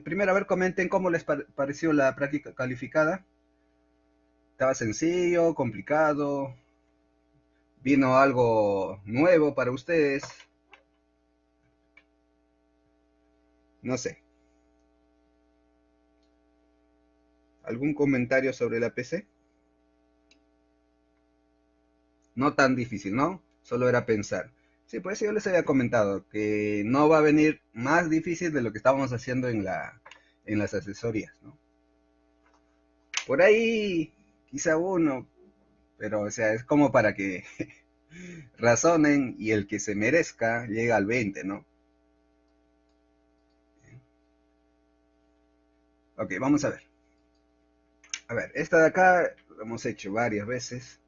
Primero, a ver, comenten cómo les pareció la práctica calificada. ¿Estaba sencillo, complicado? ¿Vino algo nuevo para ustedes? No sé. ¿Algún comentario sobre la PC? No tan difícil, ¿no? Solo era pensar. Sí, por eso yo les había comentado que no va a venir más difícil de lo que estábamos haciendo en las asesorías, ¿no? Por ahí, quizá uno, pero o sea, es como para que razonen y el que se merezca llega al 20, ¿no? Ok, vamos a ver. A ver, esta de acá lo hemos hecho varias veces.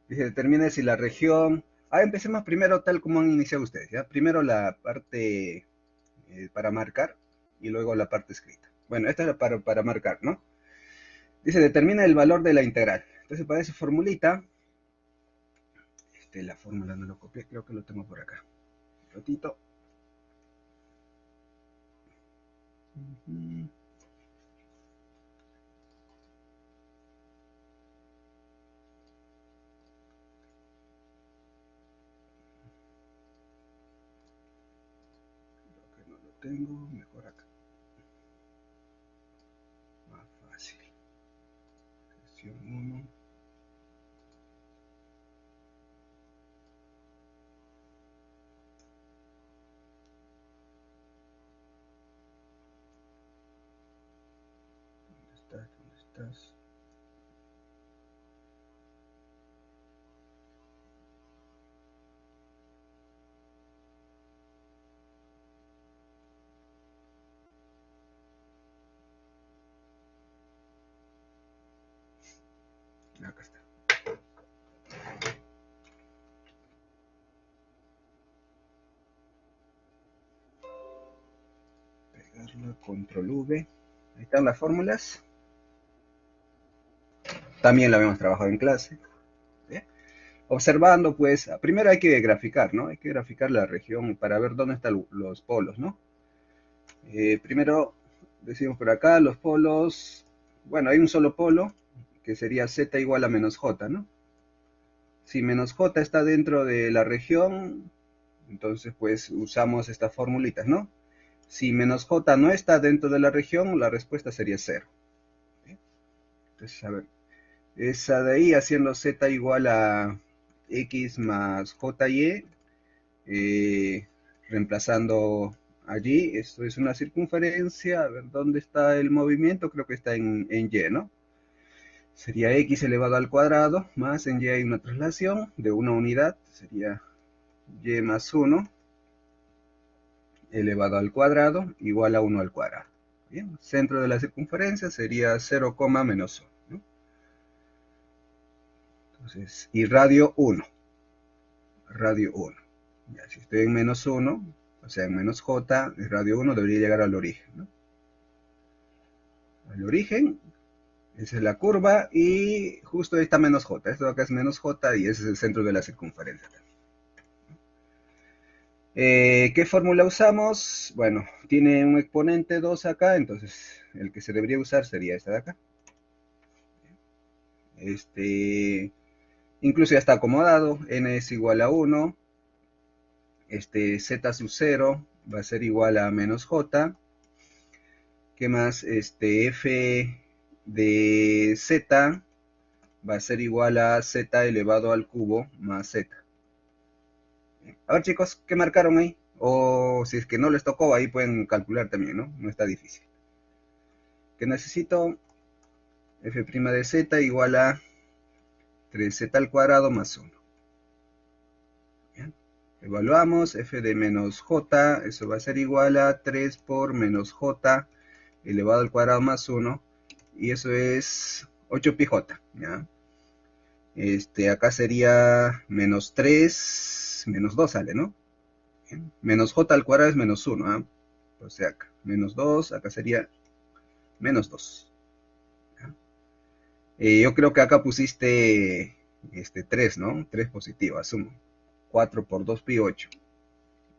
Dice, determine si la región... empecemos primero tal como han iniciado ustedes, ¿ya? Primero la parte para marcar y luego la parte escrita. Bueno, esta es para marcar, ¿no? Dice, determina el valor de la integral. Entonces, para esa formulita, la fórmula no lo copié, creo que lo tengo por acá. Un ratito. Creo que no lo tengo, mejor acá. Más fácil. Sección 1. ¿Dónde estás? ¿Dónde estás? Acá está. Pegarlo, control V. Ahí están las fórmulas. También la habíamos trabajado en clase. ¿Eh? Observando, pues, primero hay que graficar, ¿no? Hay que graficar la región para ver dónde están los polos, ¿no? Primero, decimos por acá, los polos, bueno, hay un solo polo, que sería z igual a menos j, ¿no? Si menos j está dentro de la región, entonces pues usamos estas formulitas, ¿no? Si menos j no está dentro de la región, la respuesta sería 0. Entonces, a ver, esa de ahí haciendo z igual a x más jy, reemplazando allí, esto es una circunferencia, a ver dónde está el movimiento, creo que está en y, ¿no? Sería x elevado al cuadrado, más en y hay una traslación de una unidad, sería y más 1 elevado al cuadrado igual a 1 al cuadrado. Bien, centro de la circunferencia sería 0, menos 1, ¿no? Entonces, y radio 1, radio 1. Ya, si estoy en menos 1, o sea, en menos j, el radio 1 debería llegar al origen, ¿no? Al origen, esa es la curva, y justo ahí está menos j. Esto de acá es menos j, y ese es el centro de la circunferencia. ¿Qué fórmula usamos? Bueno, tiene un exponente 2 acá, entonces el que se debería usar sería esta de acá. Incluso ya está acomodado, n es igual a 1, z sub 0 va a ser igual a menos j. ¿Qué más? F de z va a ser igual a z elevado al cubo más z. A ver, chicos, ¿qué marcaron ahí? O si es que no les tocó, ahí pueden calcular también, ¿no? No está difícil. ¿Qué necesito? F' de z igual a 3z al cuadrado más 1. Bien. Evaluamos, f de menos j, eso va a ser igual a 3 por menos j elevado al cuadrado más 1, y eso es 8 pi j, ¿ya? Acá sería menos 3, menos 2 sale, ¿no? Bien. Menos j al cuadrado es menos 1, ¿eh? O sea, acá, menos 2, acá sería menos 2. Yo creo que acá pusiste 3, ¿no? 3 positivo, asumo. 4 por 2 pi 8.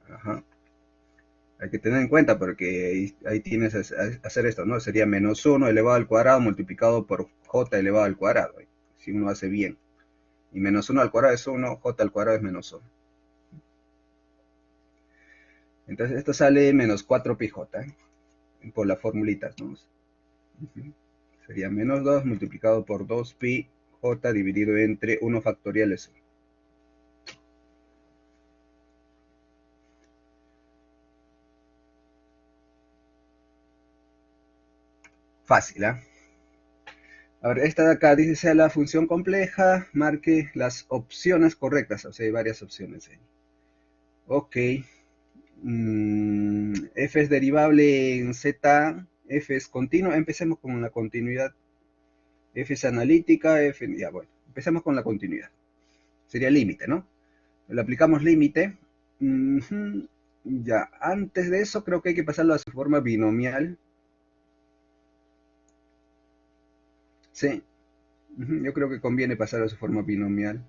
Ajá. Hay que tener en cuenta porque ahí tienes que hacer esto, ¿no? Sería menos 1 elevado al cuadrado multiplicado por j elevado al cuadrado, si uno hace bien. Y menos 1 al cuadrado es 1, j al cuadrado es menos 1. Entonces esto sale menos 4 pi j, por las formulitas, ¿no? Sería menos 2 multiplicado por 2 pi j dividido entre 1 factorial es 1. Fácil, ¿ah? Ahora, esta de acá dice sea la función compleja, marque las opciones correctas, o sea, hay varias opciones ahí. Ok. F es derivable en Z, F es continuo. Empecemos con la continuidad. F es analítica, F, ya bueno, empecemos con la continuidad. Sería límite, ¿no? Le aplicamos límite. Ya, antes de eso creo que hay que pasarlo a su forma binomial. Sí, yo creo que conviene pasarlo a su forma binomial.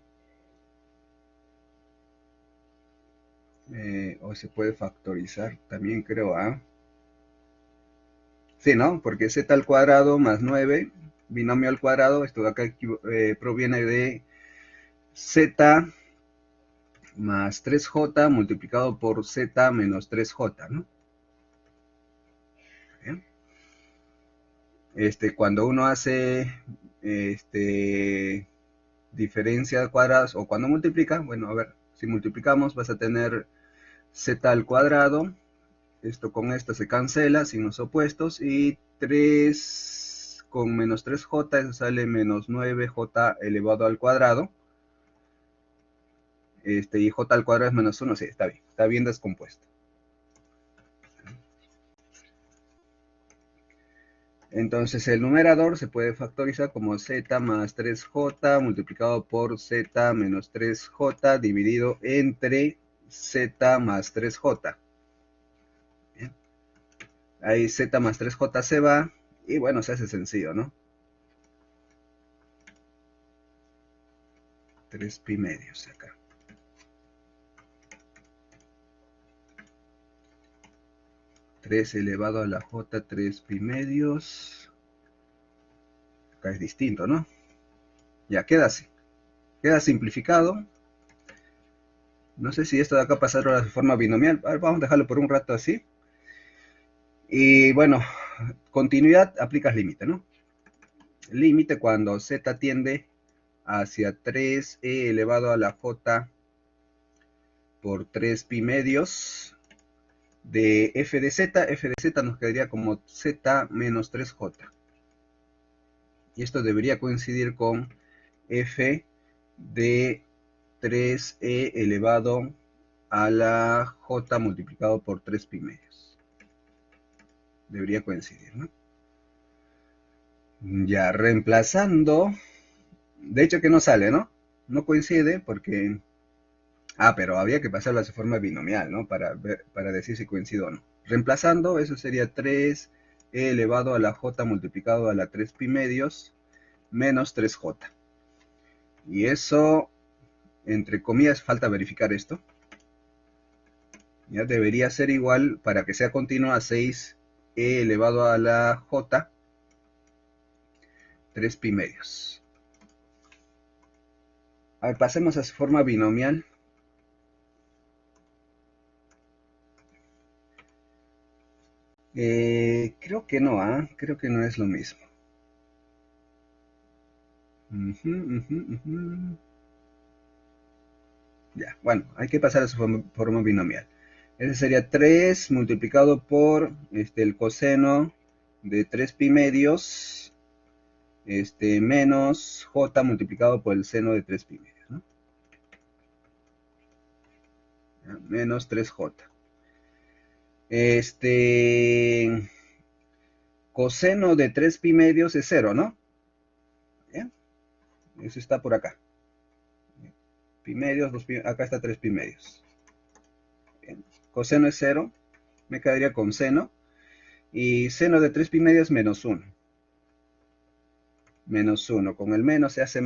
O se puede factorizar también, creo, ¿ah? Sí, ¿no? Porque z al cuadrado más 9, binomio al cuadrado, esto de acá proviene de z más 3j multiplicado por z menos 3j, ¿no? ¿Bien? Cuando uno hace diferencia de cuadrados, o cuando multiplica, bueno, a ver, si multiplicamos vas a tener z al cuadrado, esto con esto se cancela, signos opuestos, y 3 con menos 3j, eso sale menos 9j elevado al cuadrado, y j al cuadrado es menos 1, sí, está bien descompuesto. Entonces el numerador se puede factorizar como z más 3j multiplicado por z menos 3j dividido entre z más 3j. Bien. Ahí z más 3j se va y bueno, se hace sencillo, ¿no? 3 pi medios acá. Tres elevado a la j, 3 pi medios. Acá es distinto, ¿no? Ya, queda así. Queda simplificado. No sé si esto de acá pasará a la forma binomial. A ver, vamos a dejarlo por un rato así. Y bueno, continuidad, aplicas límite, ¿no? Límite cuando z tiende hacia 3e elevado a la j por 3 pi medios de f de z nos quedaría como z menos 3j. Y esto debería coincidir con f de 3e elevado a la j multiplicado por 3 pi medios. Debería coincidir, ¿no? Ya, reemplazando, de hecho que no sale, ¿no? No coincide porque... pero había que pasarlo a su forma binomial, ¿no? Para decir si coincide o no. Reemplazando, eso sería 3e elevado a la j multiplicado a la 3 pi medios menos 3j. Y eso, entre comillas, falta verificar esto. Ya debería ser igual, para que sea continua, a 6e elevado a la j 3 pi medios. A ver, pasemos a su forma binomial. Creo que no, creo que no es lo mismo. Ya, bueno, hay que pasar a su forma binomial. Ese sería 3 multiplicado por el coseno de 3 pi medios menos j multiplicado por el seno de 3 pi medios, ¿no? Ya, menos 3j. Coseno de 3 pi medios es 0, ¿no? Bien, eso está por acá. Pi medios, acá está 3 pi medios. Bien. Coseno es 0, me quedaría con seno. Y seno de 3 pi medios menos 1. Menos 1. Con el menos se hace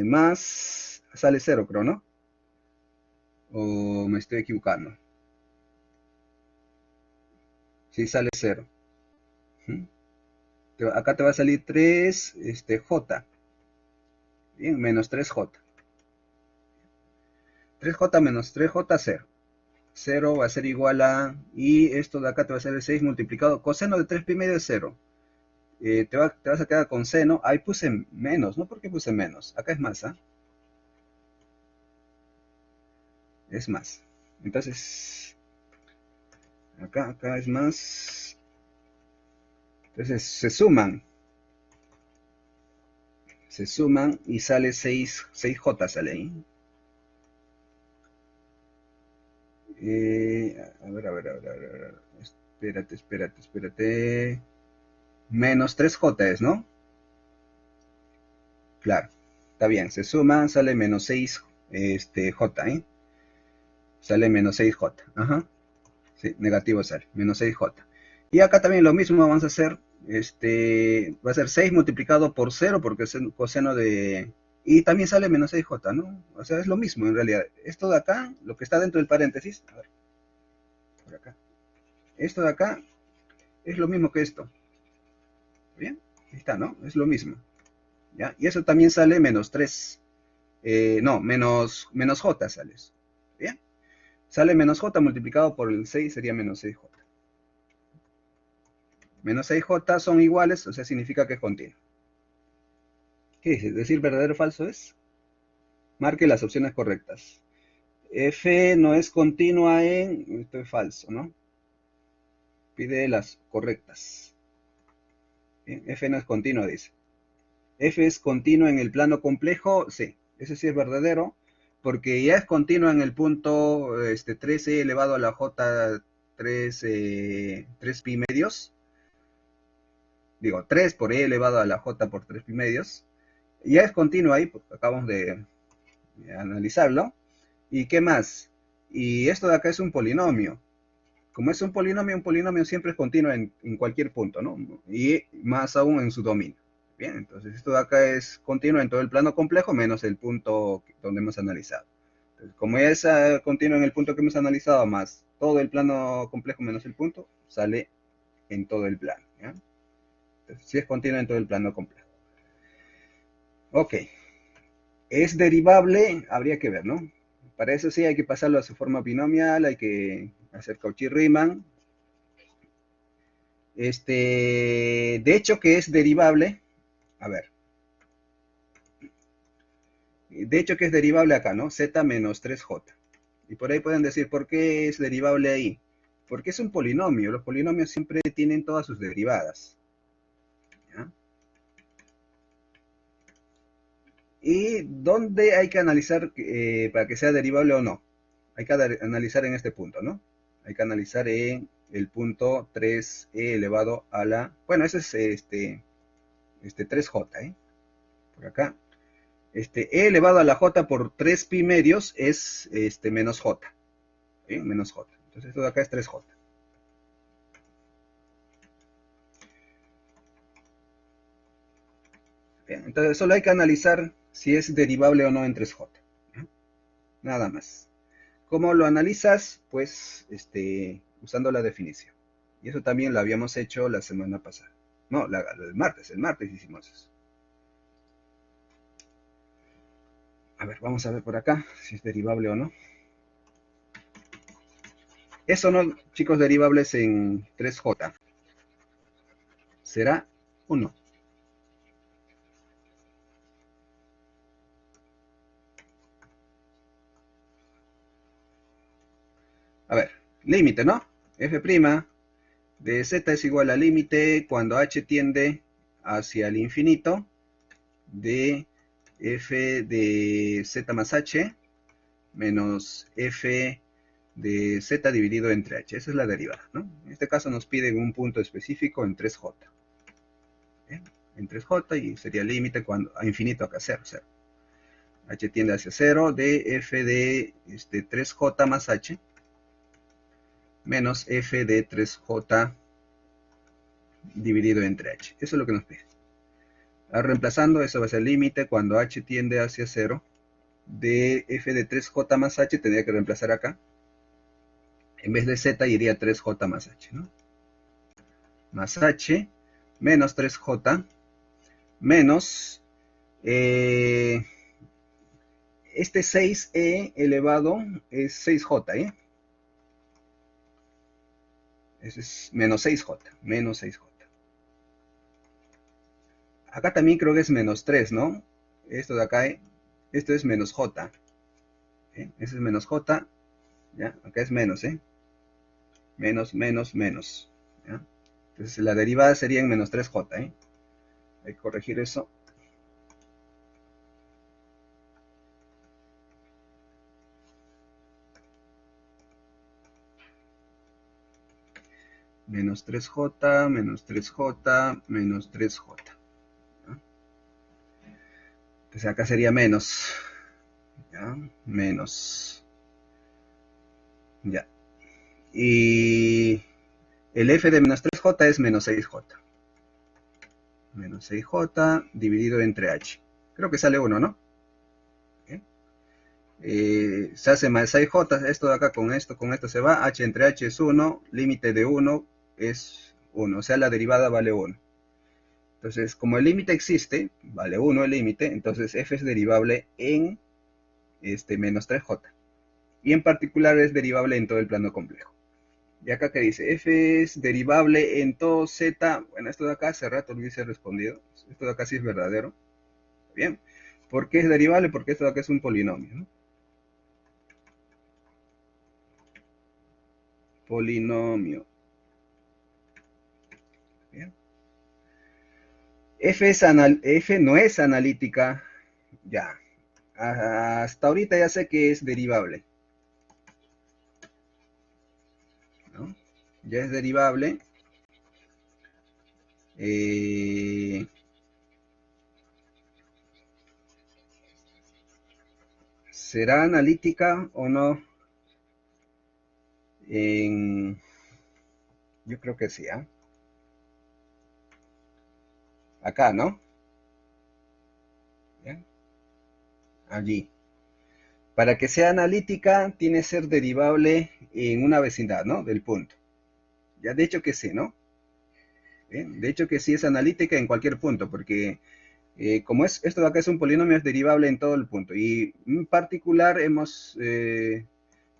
más, sale 0, creo, ¿no? ¿O me estoy equivocando? Sí, sale 0. ¿Mm? Acá te va a salir 3, J. Bien, menos 3J. 3J menos 3J, 0. 0 va a ser igual a, y esto de acá te va a ser el 6 multiplicado, coseno de 3 pi medio es 0. Te vas a quedar con seno, ahí puse menos, ¿no? ¿Por qué puse menos? Acá es más, ¿ah? Es más. Entonces, acá es más. Entonces se suman y sale 6J sale ahí. A ver. Espérate. Menos 3J es, ¿no? Claro, está bien, se suman, sale menos 6 J, ¿eh? Sale menos 6J, ajá, sí, negativo sale, menos 6J. Y acá también lo mismo vamos a hacer, va a ser 6 multiplicado por 0 porque es el coseno de... Y también sale menos 6J, ¿no? O sea, es lo mismo en realidad. Esto de acá, lo que está dentro del paréntesis, a ver, por acá. Esto de acá es lo mismo que esto, ¿bien? Ahí está, ¿no? Es lo mismo, ¿ya? Y eso también sale menos 3. No, menos J sale eso. ¿Bien? Sale menos J multiplicado por el 6 sería menos 6J. Menos 6J son iguales, o sea, significa que es continuo. ¿Qué dice? ¿Decir verdadero o falso es? Marque las opciones correctas. F no es continua en... Esto es falso, ¿no? Pide las correctas. Bien, F no es continua, dice. F es continua en el plano complejo, sí. Ese sí es verdadero, porque ya es continua en el punto 13 elevado a la J 3 pi medios. Digo, 3 por e elevado a la j por 3 pi medios. Ya es continua ahí, porque acabamos de analizarlo. ¿Y qué más? Y esto de acá es un polinomio. Como es un polinomio siempre es continuo en cualquier punto, ¿no? Y más aún en su dominio. Bien, entonces esto de acá es continuo en todo el plano complejo menos el punto donde hemos analizado. Entonces, como ya es continuo en el punto que hemos analizado más todo el plano complejo menos el punto, sale en todo el plano. ¿Ya? Entonces, sí es continuo en todo el plano complejo. Ok. ¿Es derivable? Habría que ver, ¿no? Para eso sí hay que pasarlo a su forma binomial, hay que hacer Cauchy-Riemann. De hecho que es derivable, a ver, de hecho que es derivable acá, ¿no? Z menos 3J. Y por ahí pueden decir, ¿por qué es derivable ahí? Porque es un polinomio, los polinomios siempre tienen todas sus derivadas. ¿Ya? ¿Y dónde hay que analizar para que sea derivable o no? Hay que analizar en este punto, ¿no? Hay que analizar en el punto 3e elevado a la... Bueno, ese es 3j, ¿eh? Por acá. E elevado a la j por 3 pi medios es menos j. ¿Sí? Menos j. Entonces esto de acá es 3j. Bien, entonces solo hay que analizar si es derivable o no en 3j. ¿Ya? Nada más. ¿Cómo lo analizas? Pues usando la definición. Y eso también lo habíamos hecho la semana pasada. No, el martes hicimos eso. A ver, vamos a ver por acá si es derivable o no. Eso no, chicos, derivables en 3j. ¿Será o no? A ver, límite, ¿no? F' de z es igual a límite cuando h tiende hacia el infinito de f de z más h menos f de z dividido entre h. Esa es la derivada, ¿no? En este caso nos piden un punto específico en 3j. ¿Bien? En 3j y sería límite cuando a infinito acá 0, 0. H tiende hacia 0 de f de 3j más h menos f de 3j dividido entre h. Eso es lo que nos pide. Ahora reemplazando, eso va a ser límite cuando h tiende hacia 0 de f de 3j más h, tendría que reemplazar acá. En vez de z iría 3j más h, ¿no? más h menos 3j menos este 6e elevado es 6j, ¿eh? Ese es menos 6j, menos 6j. Acá también creo que es menos 3, ¿no? Esto de acá, esto es menos j. Ese es menos j, ¿ya? Acá es menos, menos, menos, menos, ¿ya? Entonces la derivada sería en menos 3j, Hay que corregir eso. Menos 3j, menos 3j, menos 3j. ¿Ya? Entonces acá sería menos, ¿ya? Menos, ya. Y el f de menos 3j es menos 6j. Menos 6j dividido entre h. Creo que sale 1, ¿no? Se hace más 6j, esto de acá con esto se va, h entre h es 1, límite de 1 es 1, o sea la derivada vale 1. Entonces, como el límite existe, vale 1 el límite, entonces f es derivable en menos 3j. Y en particular es derivable en todo el plano complejo. Y acá que dice, f es derivable en todo z, bueno, esto de acá hace rato lo hubiese respondido, esto de acá sí es verdadero. Bien, ¿por qué es derivable? Porque esto de acá es un polinomio, ¿no? Polinomio. Bien. F no es analítica, ya. Hasta ahorita ya sé que es derivable, ¿no? Ya es derivable. Eh, ¿Será analítica o no? Yo creo que sí, ¿ah? Acá, ¿no? ¿Ya? Allí. Para que sea analítica, tiene que ser derivable en una vecindad, ¿no? Del punto. Ya, de hecho que sí, ¿no? ¿Bien? De hecho que sí es analítica en cualquier punto, porque como esto de acá es un polinomio, es derivable en todo el punto. Y en particular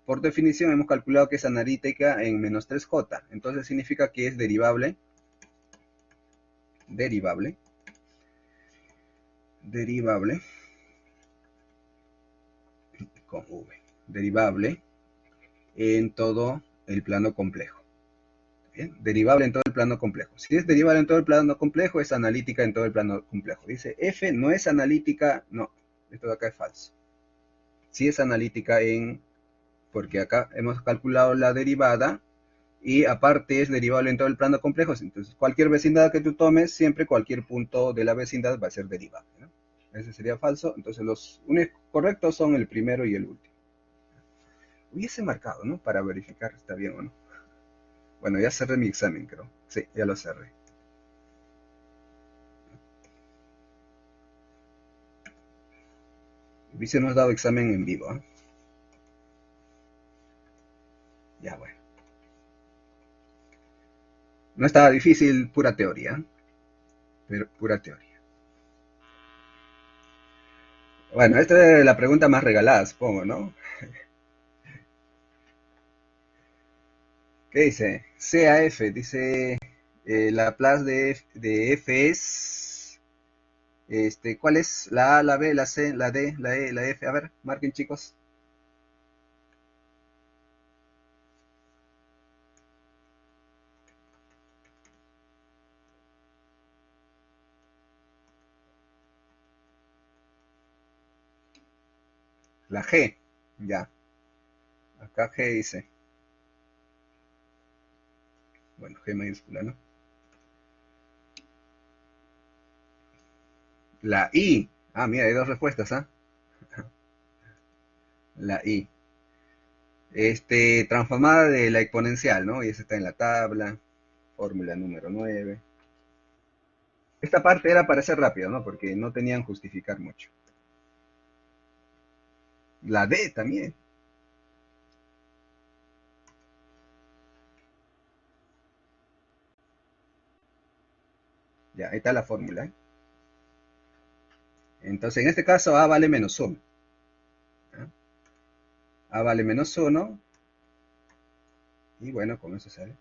por definición, hemos calculado que es analítica en menos 3j. Entonces significa que es derivable, derivable, derivable, con v, derivable en todo el plano complejo. ¿Bien? Derivable en todo el plano complejo. Si es derivable en todo el plano complejo, es analítica en todo el plano complejo. Dice, f no es analítica, no, esto de acá es falso. Sí es analítica porque acá hemos calculado la derivada y aparte es derivable en todo el plano complejo. Entonces, cualquier vecindad que tú tomes, siempre cualquier punto de la vecindad va a ser derivable, ¿no? Ese sería falso. Entonces, los únicos correctos son el primero y el último. Hubiese marcado, ¿no? Para verificar si está bien o no. Bueno, ya cerré mi examen, creo. Sí, ya lo cerré. Hubiésemos dado examen en vivo, ¿eh? Ya, bueno. No estaba difícil, pura teoría, pero pura teoría. Bueno, esta es la pregunta más regalada, supongo, ¿no? ¿Qué dice? CAF, dice Laplace de F es, ¿cuál es? La A, la B, la C, la D, la E, la F. A ver, marquen chicos. La G, ya. Acá G dice. Bueno, G mayúscula, ¿no? La I. Ah, mira, hay dos respuestas, ¿ah? La I. Transformada de la exponencial, ¿no? Y eso está en la tabla. Fórmula número 9. Esta parte era para ser rápido, ¿no? Porque no tenían justificar mucho. La D también. Ya, ahí está la fórmula, ¿eh? Entonces, en este caso, A vale menos 1. ¿Ya? A vale menos 1. Y bueno, con eso sale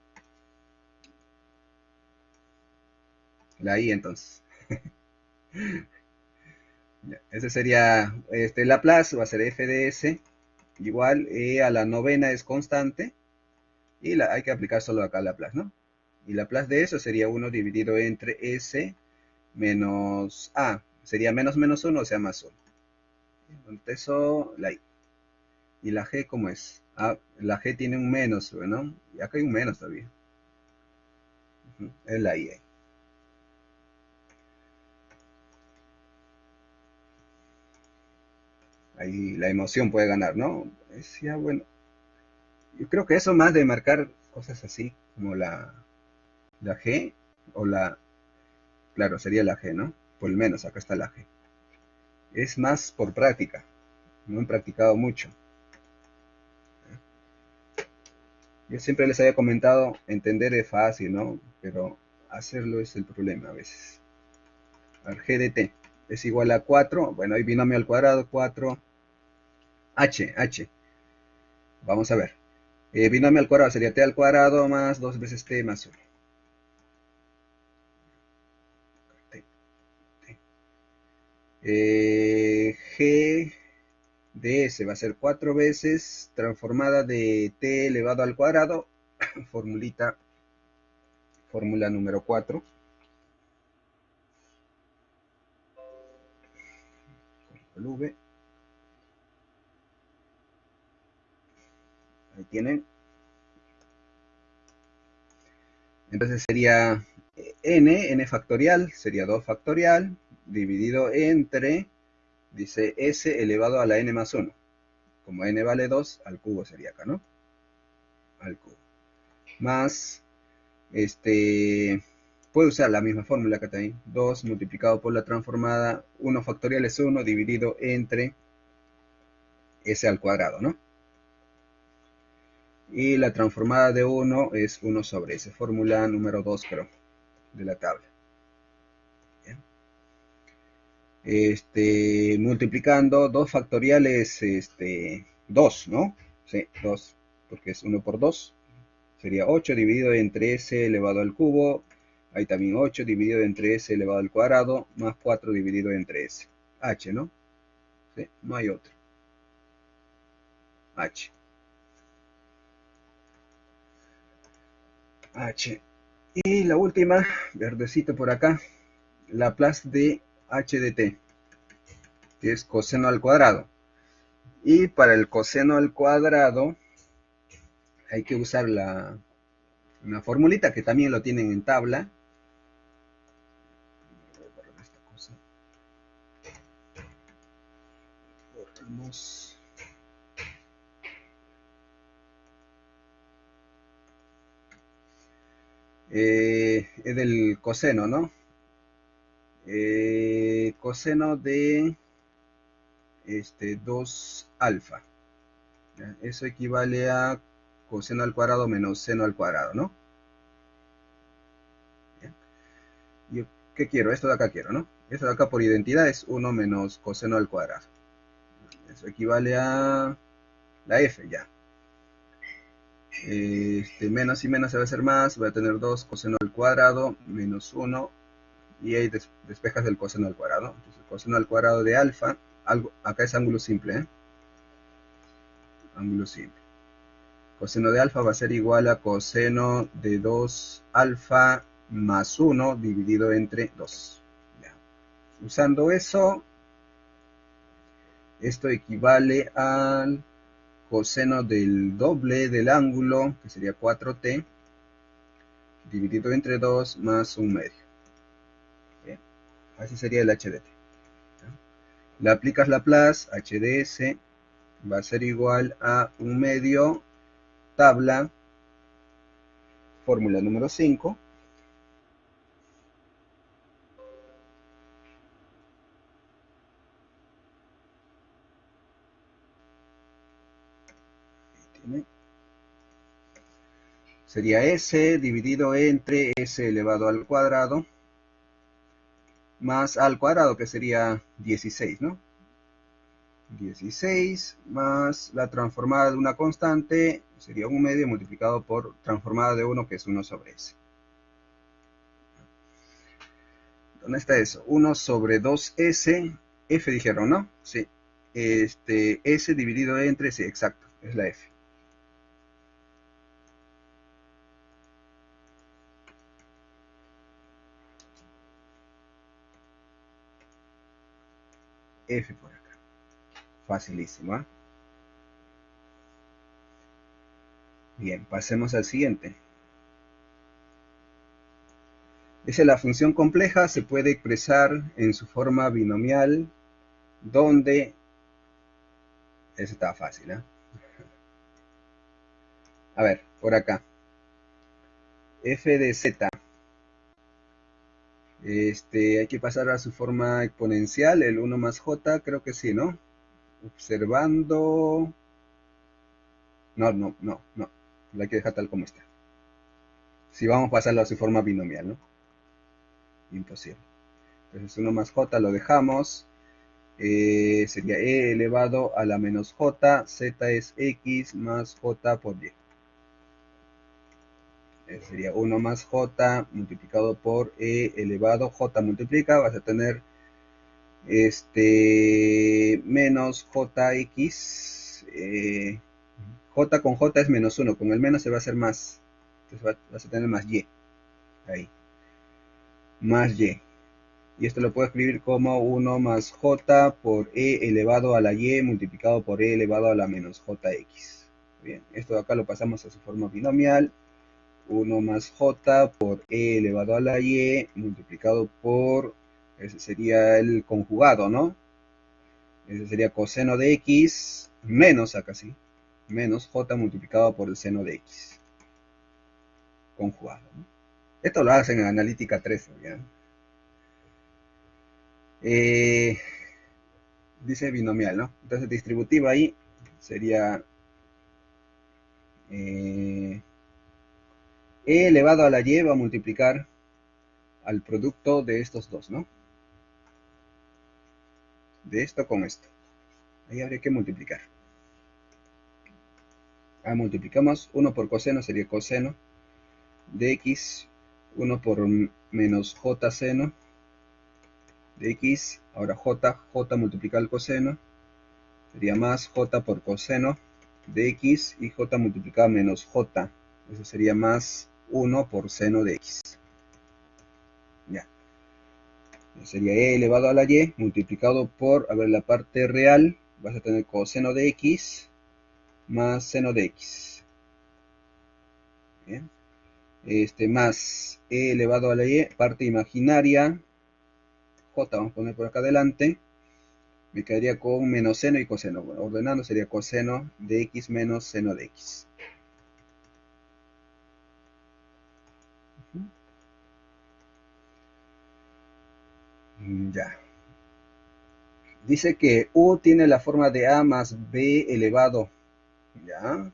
la I entonces. Ya, ese sería, Laplace va a ser f de s igual a la novena es constante y hay que aplicar solo acá Laplace, ¿no? Y Laplace de eso sería 1 dividido entre s menos a. Sería menos menos 1, o sea, más 1. Entonces eso, la i. ¿Y la g cómo es? Ah, la g tiene un menos, ¿no? Y acá hay un menos todavía. Es la i. Ahí la emoción puede ganar, ¿no? Es ya bueno. Yo creo que eso más de marcar cosas así, como la G o claro, sería la G, ¿no? Por lo menos acá está la G. Es más por práctica, no han practicado mucho. Yo siempre les había comentado, entender es fácil, ¿no? Pero hacerlo es el problema a veces. A ver, G de T es igual a 4, bueno, hay binomio al cuadrado, 4, H. Vamos a ver. Binomio al cuadrado sería T al cuadrado más 2 veces T más 1. T, T. G de S va a ser 4 veces transformada de T elevado al cuadrado, fórmula número 4. V, ahí tienen. Entonces sería n factorial, sería 2 factorial, dividido entre, dice S elevado a la n más 1. Como n vale 2, al cubo sería acá, ¿no? Al cubo. Más, puede usar la misma fórmula que está ahí. 2 multiplicado por la transformada, 1 factorial es 1 dividido entre S al cuadrado, ¿no? Y la transformada de 1 es 1 sobre S. Fórmula número 2, creo, de la tabla. Multiplicando 2 factoriales, 2, ¿no? Sí, 2, porque es 1 por 2. Sería 8 dividido entre S elevado al cubo. Ahí también 8 dividido entre S elevado al cuadrado, más 4 dividido entre S. H, ¿no? Sí, no hay otro. H. H. Y la última, verdecito por acá, Laplace de H de T, que es coseno al cuadrado. Y para el coseno al cuadrado hay que usar una formulita que también lo tienen en tabla. Borramos. Es del coseno, ¿no? Coseno de 2 alfa. ¿Ya? Eso equivale a coseno al cuadrado menos seno al cuadrado, ¿no? ¿Ya? ¿Yo qué quiero? Esto de acá quiero, ¿no? Esto de acá por identidad es 1 menos coseno al cuadrado. Eso equivale a la f, ya. Menos y menos se va a hacer más, voy a tener 2 coseno al cuadrado menos 1 y ahí despejas el coseno al cuadrado. Entonces el coseno al cuadrado de alfa, acá es ángulo simple, ¿eh? Ángulo simple. Coseno de alfa va a ser igual a coseno de 2 alfa más 1 dividido entre 2. Ya. Usando eso, esto equivale al coseno del doble del ángulo, que sería 4t, dividido entre 2 más un medio. Bien. Así sería el HDT. Le aplicas Laplace, HDS va a ser igual a un medio, tabla, fórmula número 5. Sería S dividido entre S elevado al cuadrado más a al cuadrado, que sería 16, ¿no? 16 más la transformada de una constante, sería 1 medio multiplicado por transformada de 1, que es 1 sobre s. ¿Dónde está eso? 1 sobre 2s, f dijeron, ¿no? Sí. S dividido entre, sí, exacto, es la f. F por acá. Facilísimo, ¿eh? Bien, pasemos al siguiente. Dice, la función compleja se puede expresar en su forma binomial, donde... Eso está fácil, ¿eh? A ver, por acá. F de z. Hay que pasar a su forma exponencial, el 1 más j, creo que sí, ¿no? Observando... No. La hay que dejar tal como está. Si vamos a pasarlo a su forma binomial, ¿no? Imposible. Entonces 1 más j lo dejamos. Sería e elevado a la menos j. Z es x más j por y. Sería 1 más j multiplicado por e elevado. J multiplica, vas a tener menos jx. J con j es menos 1. Con el menos se va a hacer más. Entonces vas a tener más y. Ahí. Más y. Y esto lo puedo escribir como 1 más j por e elevado a la y multiplicado por e elevado a la menos jx. Bien, esto de acá lo pasamos a su forma binomial. 1 más j por e elevado a la y multiplicado por, ese sería el conjugado, ¿no? Ese sería coseno de x menos, acá sí, menos j multiplicado por el seno de x. Conjugado, ¿no? Esto lo hacen en analítica 3, ¿ya? Dice binomial, ¿no? Entonces distributiva ahí sería e elevado a la y va a multiplicar al producto de estos dos, ¿no? De esto con esto. Ahí habría que multiplicar. Multiplicamos 1 por coseno, sería coseno de x, 1 por menos j seno de x, ahora j multiplica el coseno, sería más j por coseno de x y j multiplicado menos j, eso sería más 1 por seno de x. Ya. Sería e elevado a la y multiplicado por, a ver, la parte real, vas a tener coseno de x más seno de x. Bien. Más e elevado a la y, parte imaginaria, j vamos a poner por acá adelante, me quedaría con menos seno y coseno. Bueno, ordenando sería coseno de x menos seno de x. Ya. Dice que u tiene la forma de a más b elevado. Ya.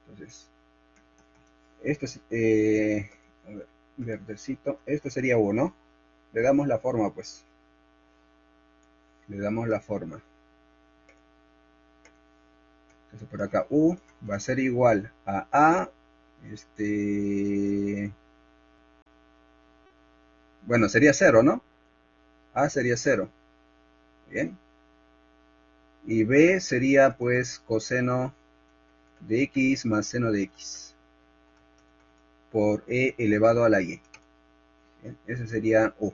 Entonces, esto es, a ver, verdecito, esto sería u, ¿no? Le damos la forma, pues. Le damos la forma. Entonces por acá u va a ser igual a bueno, sería 0, ¿no? A sería 0. Bien. Y b sería pues coseno de x más seno de x por e elevado a la y. Bien, ese sería u.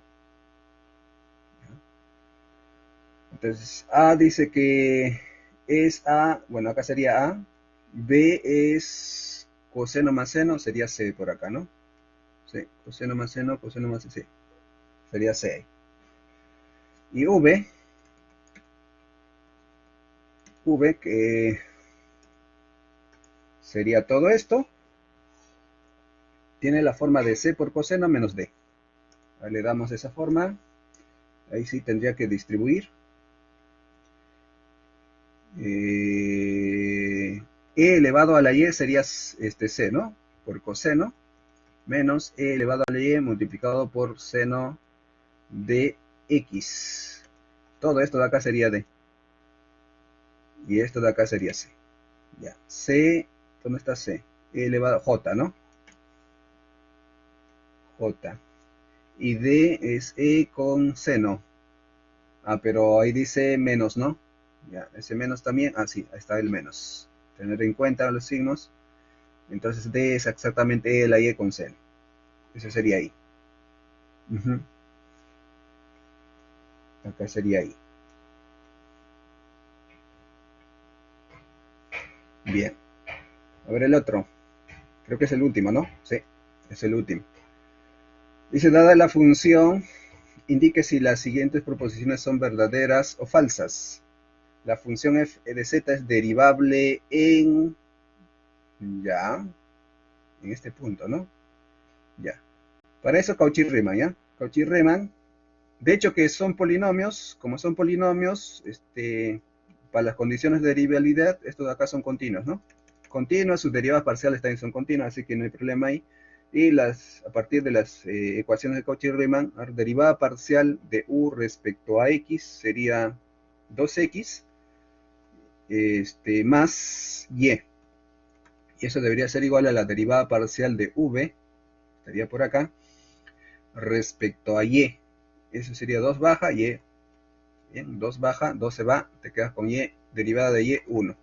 Entonces a dice que es a, bueno, acá sería a, b es coseno más seno, sería c por acá, ¿no? Sí, coseno más seno, sí, sería c. Y v que sería todo esto, tiene la forma de c por coseno menos d. Ahí le damos esa forma, ahí sí tendría que distribuir. E elevado a la y sería c, ¿no? Por coseno, menos e elevado a la y multiplicado por seno de X. Todo esto de acá sería D. Y esto de acá sería C. Ya. C, ¿dónde está C? E elevado a J, ¿no? J. Y D es E con seno. Ah, pero ahí dice menos, ¿no? Ya, ese menos también. Ah, sí, ahí está el menos. Tener en cuenta los signos. Entonces D es exactamente E la Y con seno. Eso sería ahí. Ujú. Acá sería ahí. Bien. A ver el otro. Creo que es el último, ¿no? Sí, es el último. Dice, dada la función, indique si las siguientes proposiciones son verdaderas o falsas. La función f de z es derivable en... Ya, en este punto, ¿no? Ya. Para eso Cauchy-Riemann, ¿ya? Cauchy-Riemann, de hecho que son polinomios, como son polinomios, para las condiciones de derivabilidad, estos de acá son continuos, ¿no? Continuos, sus derivadas parciales también son continuas, así que no hay problema ahí. Y a partir de las ecuaciones de Cauchy-Riemann, derivada parcial de u respecto a x sería 2x más y. Y eso debería ser igual a la derivada parcial de v, estaría por acá, respecto a y. Eso sería 2 baja y. Bien, 2 baja, 2 se va, te quedas con y, derivada de y, 1.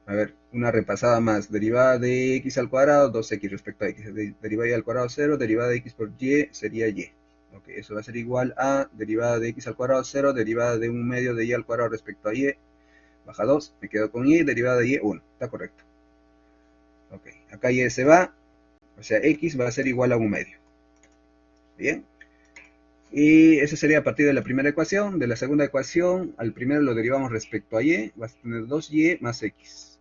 A ver, una repasada más. Derivada de x al cuadrado, 2x respecto a x. Derivada de y al cuadrado, 0. Derivada de x por y sería y. Ok, eso va a ser igual a derivada de x al cuadrado, 0. Derivada de 1/2 de y al cuadrado respecto a y, baja 2. Me quedo con y. Derivada de y, 1. Está correcto. Ok, acá y se va. O sea, x va a ser igual a 1/2. Bien. Y eso sería a partir de la primera ecuación. De la segunda ecuación, al primero lo derivamos respecto a y. Vas a tener 2y más x.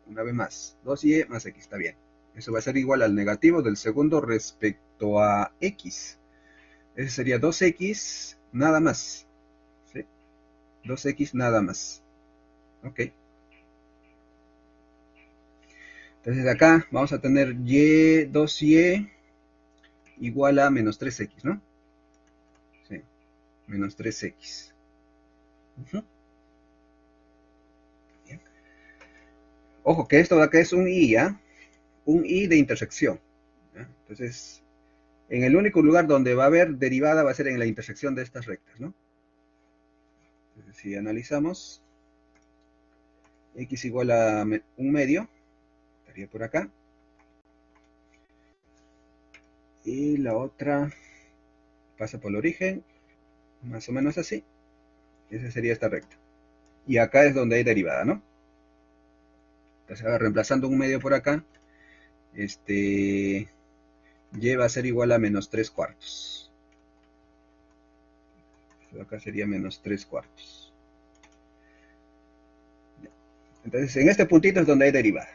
Una vez más, 2y más x, está bien. Eso va a ser igual al negativo del segundo respecto a x. Ese sería 2x nada más. ¿Sí? 2x nada más. Ok. Entonces acá vamos a tener 2y igual a menos 3x, ¿no? Sí, menos 3x. Bien. Ojo que esto de acá es un y, ¿ya? Un y de intersección. ¿Ya? Entonces, en el único lugar donde va a haber derivada va a ser en la intersección de estas rectas, ¿no? Entonces, si analizamos, x igual a 1/2, estaría por acá. Y la otra pasa por el origen, más o menos así. Esa sería esta recta. Y acá es donde hay derivada, ¿no? Entonces, ahora reemplazando 1/2 por acá, y va a ser igual a menos 3/4. Acá sería menos 3/4. Entonces, en este puntito es donde hay derivada.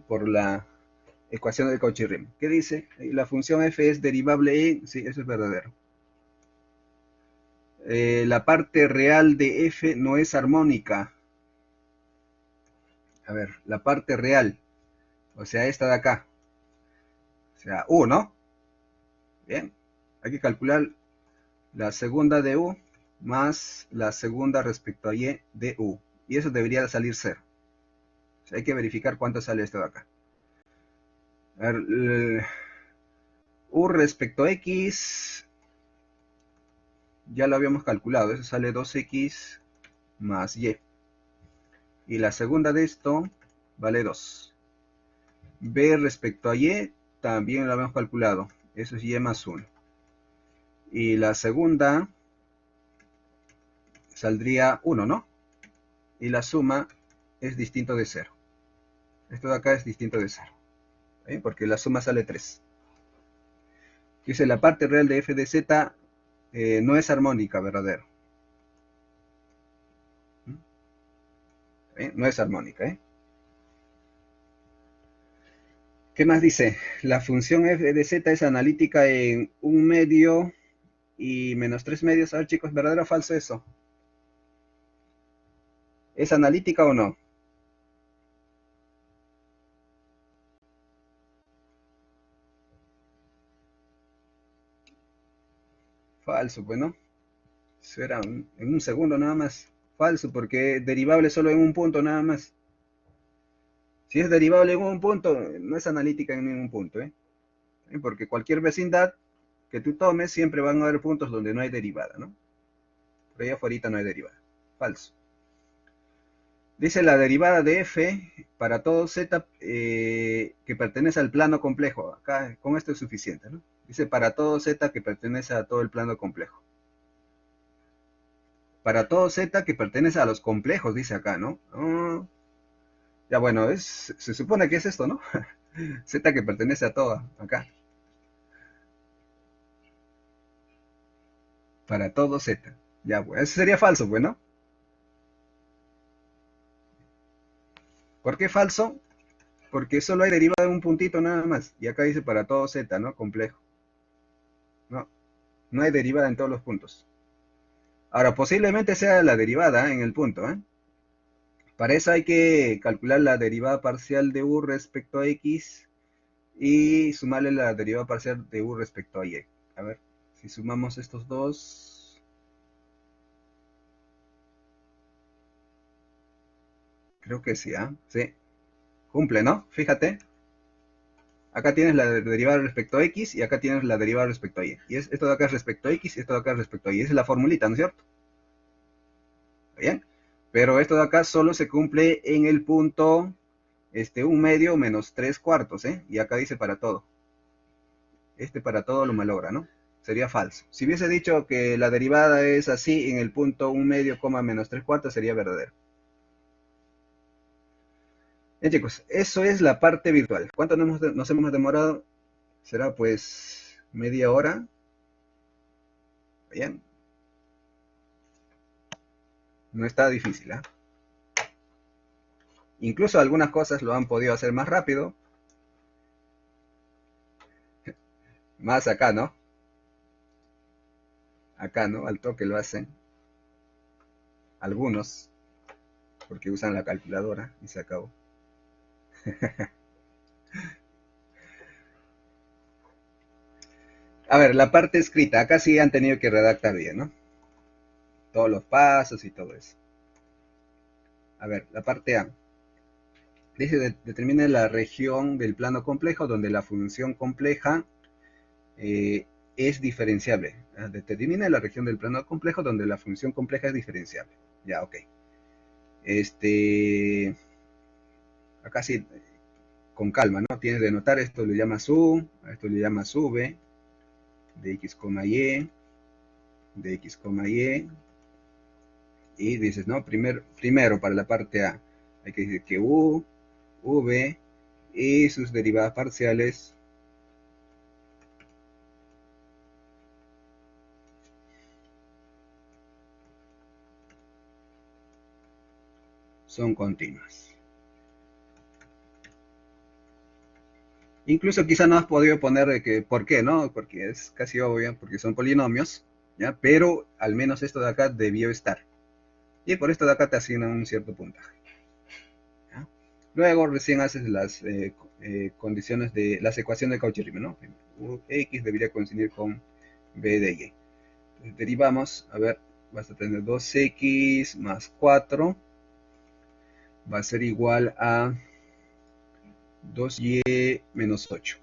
Por la ecuación de Cauchy-Riemann. ¿Qué dice? La función f es derivable en... Sí, eso es verdadero. La parte real de f no es armónica. A ver, la parte real. O sea, esta de acá. O sea, u, ¿no? Bien. Hay que calcular la segunda de u más la segunda respecto a y de u. Y eso debería salir 0. O sea, hay que verificar cuánto sale esto de acá. A ver, u respecto a x, ya lo habíamos calculado. Eso sale 2x más y. Y la segunda de esto vale 2. B respecto a y, también lo habíamos calculado. Eso es y más 1. Y la segunda saldría 1, ¿no? Y la suma es distinto de 0. Esto de acá es distinto de 0. ¿Sí? Porque la suma sale 3. Dice, la parte real de f de z no es armónica, verdadero. ¿Sí? No es armónica, ¿eh? ¿Qué más dice? La función f de z es analítica en 1/2 y menos 3/2. A ver, chicos, ¿verdadero o falso eso? ¿Es analítica o no? Falso, bueno. Eso era en un segundo nada más. Falso, porque derivable solo en un punto nada más. Si es derivable en un punto, no es analítica en ningún punto, ¿eh? Porque cualquier vecindad que tú tomes, siempre van a haber puntos donde no hay derivada, ¿no? Por ahí afuera no hay derivada. Falso. Dice la derivada de f para todo z que pertenece al plano complejo. Acá con esto es suficiente, ¿no? Dice para todo z que pertenece a todo el plano complejo. Para todo z que pertenece a los complejos, dice acá, ¿no? Ya bueno, se supone que es esto, ¿no? Z que pertenece a todo, acá. Para todo z. Ya, pues, eso sería falso, pues, ¿no? ¿Por qué falso? Porque solo hay derivada de un puntito nada más. Y acá dice para todo z, ¿no? Complejo. No, no hay derivada en todos los puntos. Ahora, posiblemente sea la derivada en el punto, ¿eh? Para eso hay que calcular la derivada parcial de u respecto a x y sumarle la derivada parcial de u respecto a y. A ver, si sumamos estos dos, creo que sí, ¿ah? Sí, cumple, ¿no? Fíjate, acá tienes la derivada respecto a x y acá tienes la derivada respecto a y. Y esto de acá es respecto a x y esto de acá es respecto a y. Esa es la formulita, ¿no es cierto? Bien, pero esto de acá solo se cumple en el punto 1/2 menos 3/4, ¿eh? Y acá dice para todo. Para todo lo malogra, ¿no? Sería falso. Si hubiese dicho que la derivada es así en el punto 1/2, menos 3/4, sería verdadero. Bien, chicos, eso es la parte virtual. ¿Cuánto nos hemos demorado? Será pues media hora. Bien. No está difícil, ¿eh? Incluso algunas cosas lo han podido hacer más rápido. Más acá, ¿no? Acá, ¿no? Al toque lo hacen. Algunos, porque usan la calculadora y se acabó. A ver, la parte escrita. Acá sí han tenido que redactar bien, ¿no? Todos los pasos y todo eso. A ver, la parte A. Dice, determine la región del plano complejo donde la función compleja es diferenciable. Determina la región del plano complejo donde la función compleja es diferenciable. Ya, ok. Acá sí, con calma, ¿no? Tienes de notar, esto le llamas u, a esto le llamas v, de x, y, de x, y, y dices, ¿no? Primero para la parte A, hay que decir que u, v y sus derivadas parciales son continuas. Incluso quizá no has podido poner por qué, ¿no? Porque es casi obvio, porque son polinomios, ¿ya? Pero al menos esto de acá debió estar. Y por esto de acá te asignan un cierto puntaje. ¿Ya? Luego recién haces las condiciones de las ecuaciones de Cauchy-Riemann, ¿no? X debería coincidir con B de Y. Entonces derivamos, a ver, vas a tener 2x más 4 va a ser igual a 2y menos 8.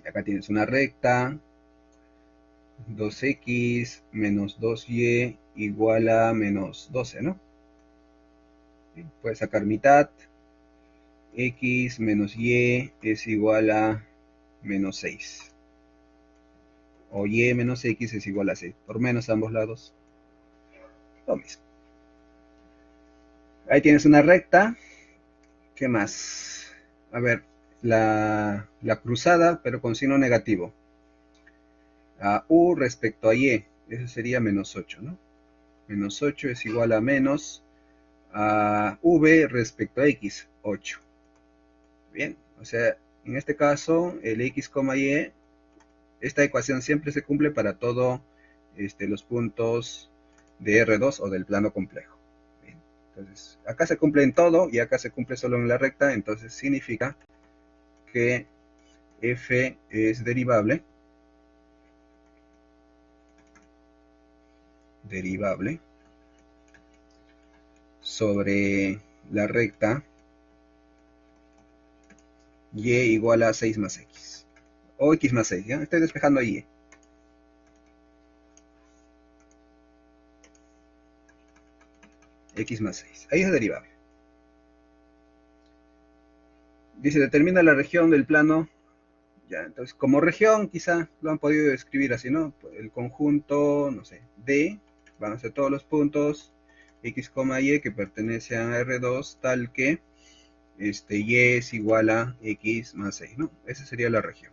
Y acá tienes una recta, 2x menos 2y igual a menos 12, ¿no? Puedes sacar mitad, x menos y es igual a menos 6. O y menos x es igual a 6. Por menos a ambos lados, lo mismo. Ahí tienes una recta. ¿Qué más? A ver, la cruzada, pero con signo negativo. A u respecto a y, eso sería menos 8, ¿no? Menos 8 es igual a menos a v respecto a x, 8. Bien, o sea, en este caso, el x, y, esta ecuación siempre se cumple para todos los puntos de R2 o del plano complejo. Bien, entonces, acá se cumple en todo y acá se cumple solo en la recta, entonces significa que f es derivable derivable sobre la recta y igual a 6 más x. O x más 6, ¿ya? Estoy despejando ahí. X más 6. Ahí es derivable. Dice, determina la región del plano. Ya, entonces, como región, quizá lo han podido escribir así, ¿no? El conjunto, no sé, D, van a ser todos los puntos, X, Y, que pertenece a R2, tal que Y es igual a X más 6, ¿no? Esa sería la región.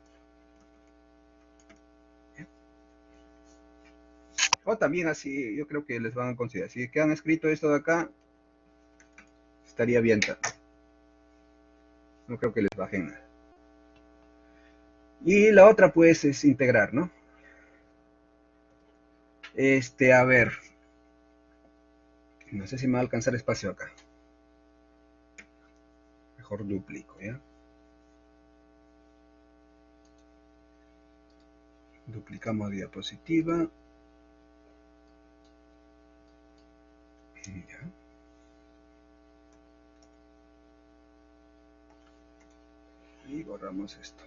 O también así, yo creo que les van a considerar. Si que han escrito esto de acá, estaría bien. No creo que les bajen nada. Y la otra, pues, es integrar, ¿no? A ver. No sé si me va a alcanzar espacio acá. Mejor duplico, ¿ya? Duplicamos diapositiva. Ya. Y borramos esto.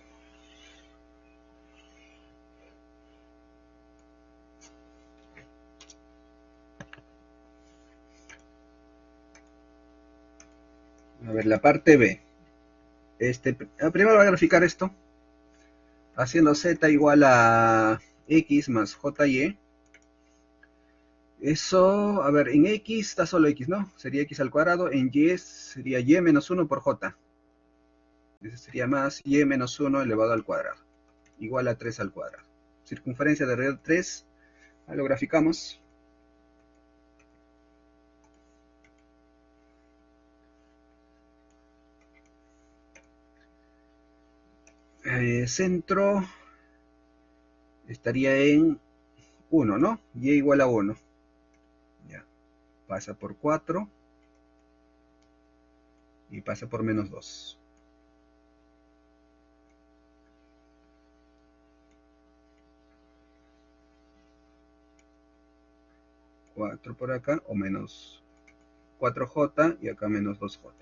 A ver, la parte B. Primero voy a graficar esto. Haciendo z igual a x más jy. Eso, a ver, en x está solo x, ¿no? Sería x al cuadrado. En y sería y menos 1 por j. Ese sería más y menos 1 elevado al cuadrado. Igual a 3 al cuadrado. Circunferencia de alrededor 3. Ahí lo graficamos. Centro estaría en 1, ¿no? Y igual a 1. Ya. Pasa por 4. Y pasa por menos 2. 4 por acá, o menos 4j, y acá menos 2j.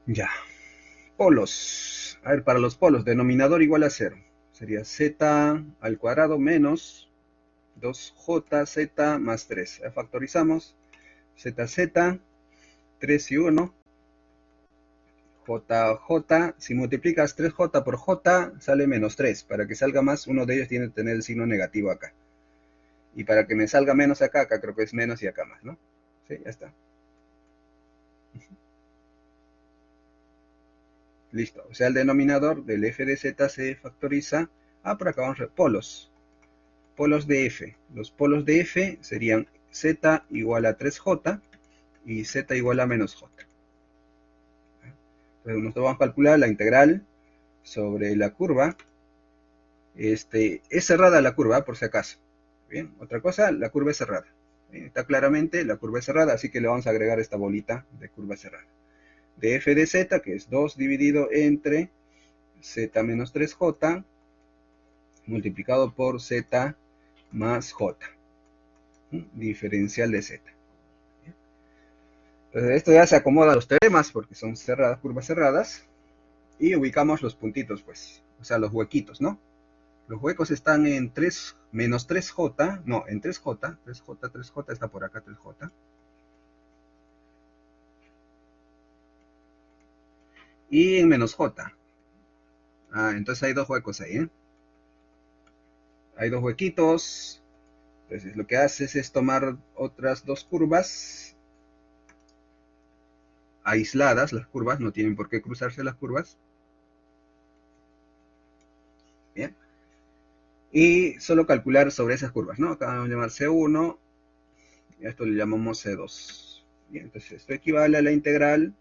Ya. Polos. A ver, para los polos, denominador igual a 0. Sería z al cuadrado menos 2jz más 3. Factorizamos. Z, 3 y 1. JJ, si multiplicas 3j por j, sale menos 3. Para que salga más, uno de ellos tiene que tener el signo negativo acá. Y para que me salga menos acá, acá creo que es menos y acá más, ¿no? Sí, ya está. Listo. O sea, el denominador del f de z se factoriza. Por acá vamos a ver polos. Polos de f. Los polos de f serían z igual a 3j y z igual a menos j. Entonces nosotros vamos a calcular la integral sobre la curva. Es cerrada la curva, por si acaso. Bien, otra cosa, la curva es cerrada. Bien, está claramente, la curva es cerrada, así que le vamos a agregar esta bolita de curva cerrada. De f de z, que es 2 dividido entre z menos 3j, multiplicado por z más j. Diferencial de z. Entonces esto ya se acomoda a los teoremas, porque son cerradas, curvas cerradas. Y ubicamos los puntitos, pues. O sea, los huequitos, ¿no? Los huecos están en 3 menos 3j, no, en 3j, 3j está por acá, 3j. Y en menos j. Entonces hay dos huecos ahí, ¿eh? Hay dos huequitos. Entonces lo que haces es tomar otras dos curvas aisladas, las curvas, no tienen por qué cruzarse las curvas. Bien. Y solo calcular sobre esas curvas, ¿no? Acá vamos a llamar C1, y a esto le llamamos C2. Bien, entonces esto equivale a la integral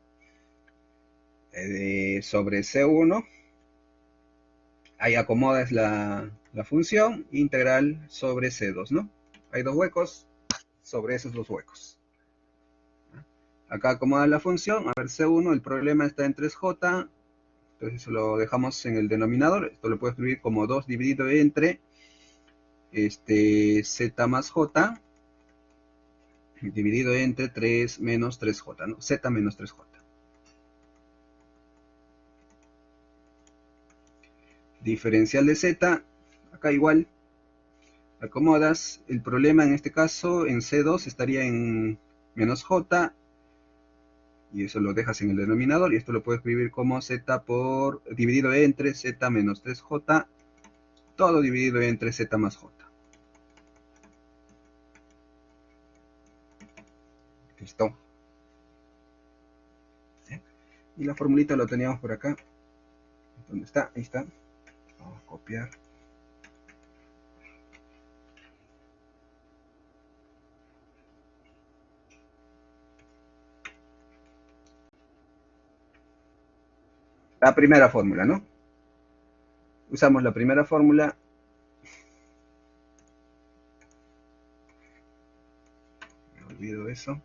sobre C1. Ahí acomodas la función, integral sobre C2, ¿no? Hay dos huecos, sobre esos dos huecos. Acá acomoda la función, a ver C1, el problema está en 3j, entonces lo dejamos en el denominador. Esto lo puedo escribir como 2 dividido entre Z más J dividido entre 3 menos 3J, ¿no? Z menos 3J. Diferencial de Z, acá igual, acomodas. El problema en este caso en C2 estaría en menos J, y eso lo dejas en el denominador, y esto lo puedes escribir como Z por dividido entre Z menos 3J, todo dividido entre Z más J. Listo. ¿Sí? Y la formulita lo teníamos por acá. ¿Dónde está? Ahí está. Vamos a copiar. La primera fórmula, ¿no? Usamos la primera fórmula. Me olvido eso.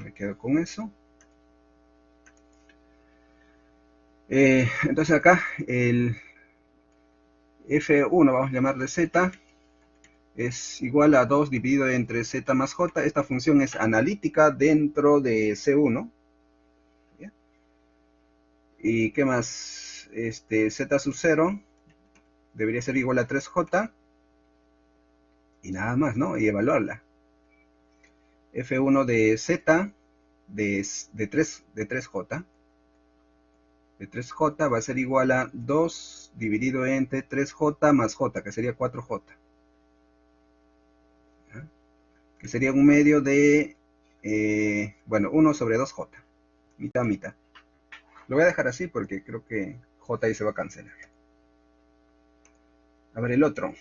Me quedo con eso. Entonces acá el F1, vamos a llamarle Z, es igual a 2 dividido entre Z más J. Esta función es analítica dentro de C1. ¿Ya? ¿Y qué más? Z sub 0 debería ser igual a 3J. Y nada más, ¿no? Y evaluarla. F1 de Z de 3J. De 3J va a ser igual a 2 dividido entre 3J más J, que sería 4J. ¿Ya? Que sería un medio de, bueno, 1 sobre 2J. Mitad, mitad. Lo voy a dejar así porque creo que J ahí se va a cancelar. A ver el otro.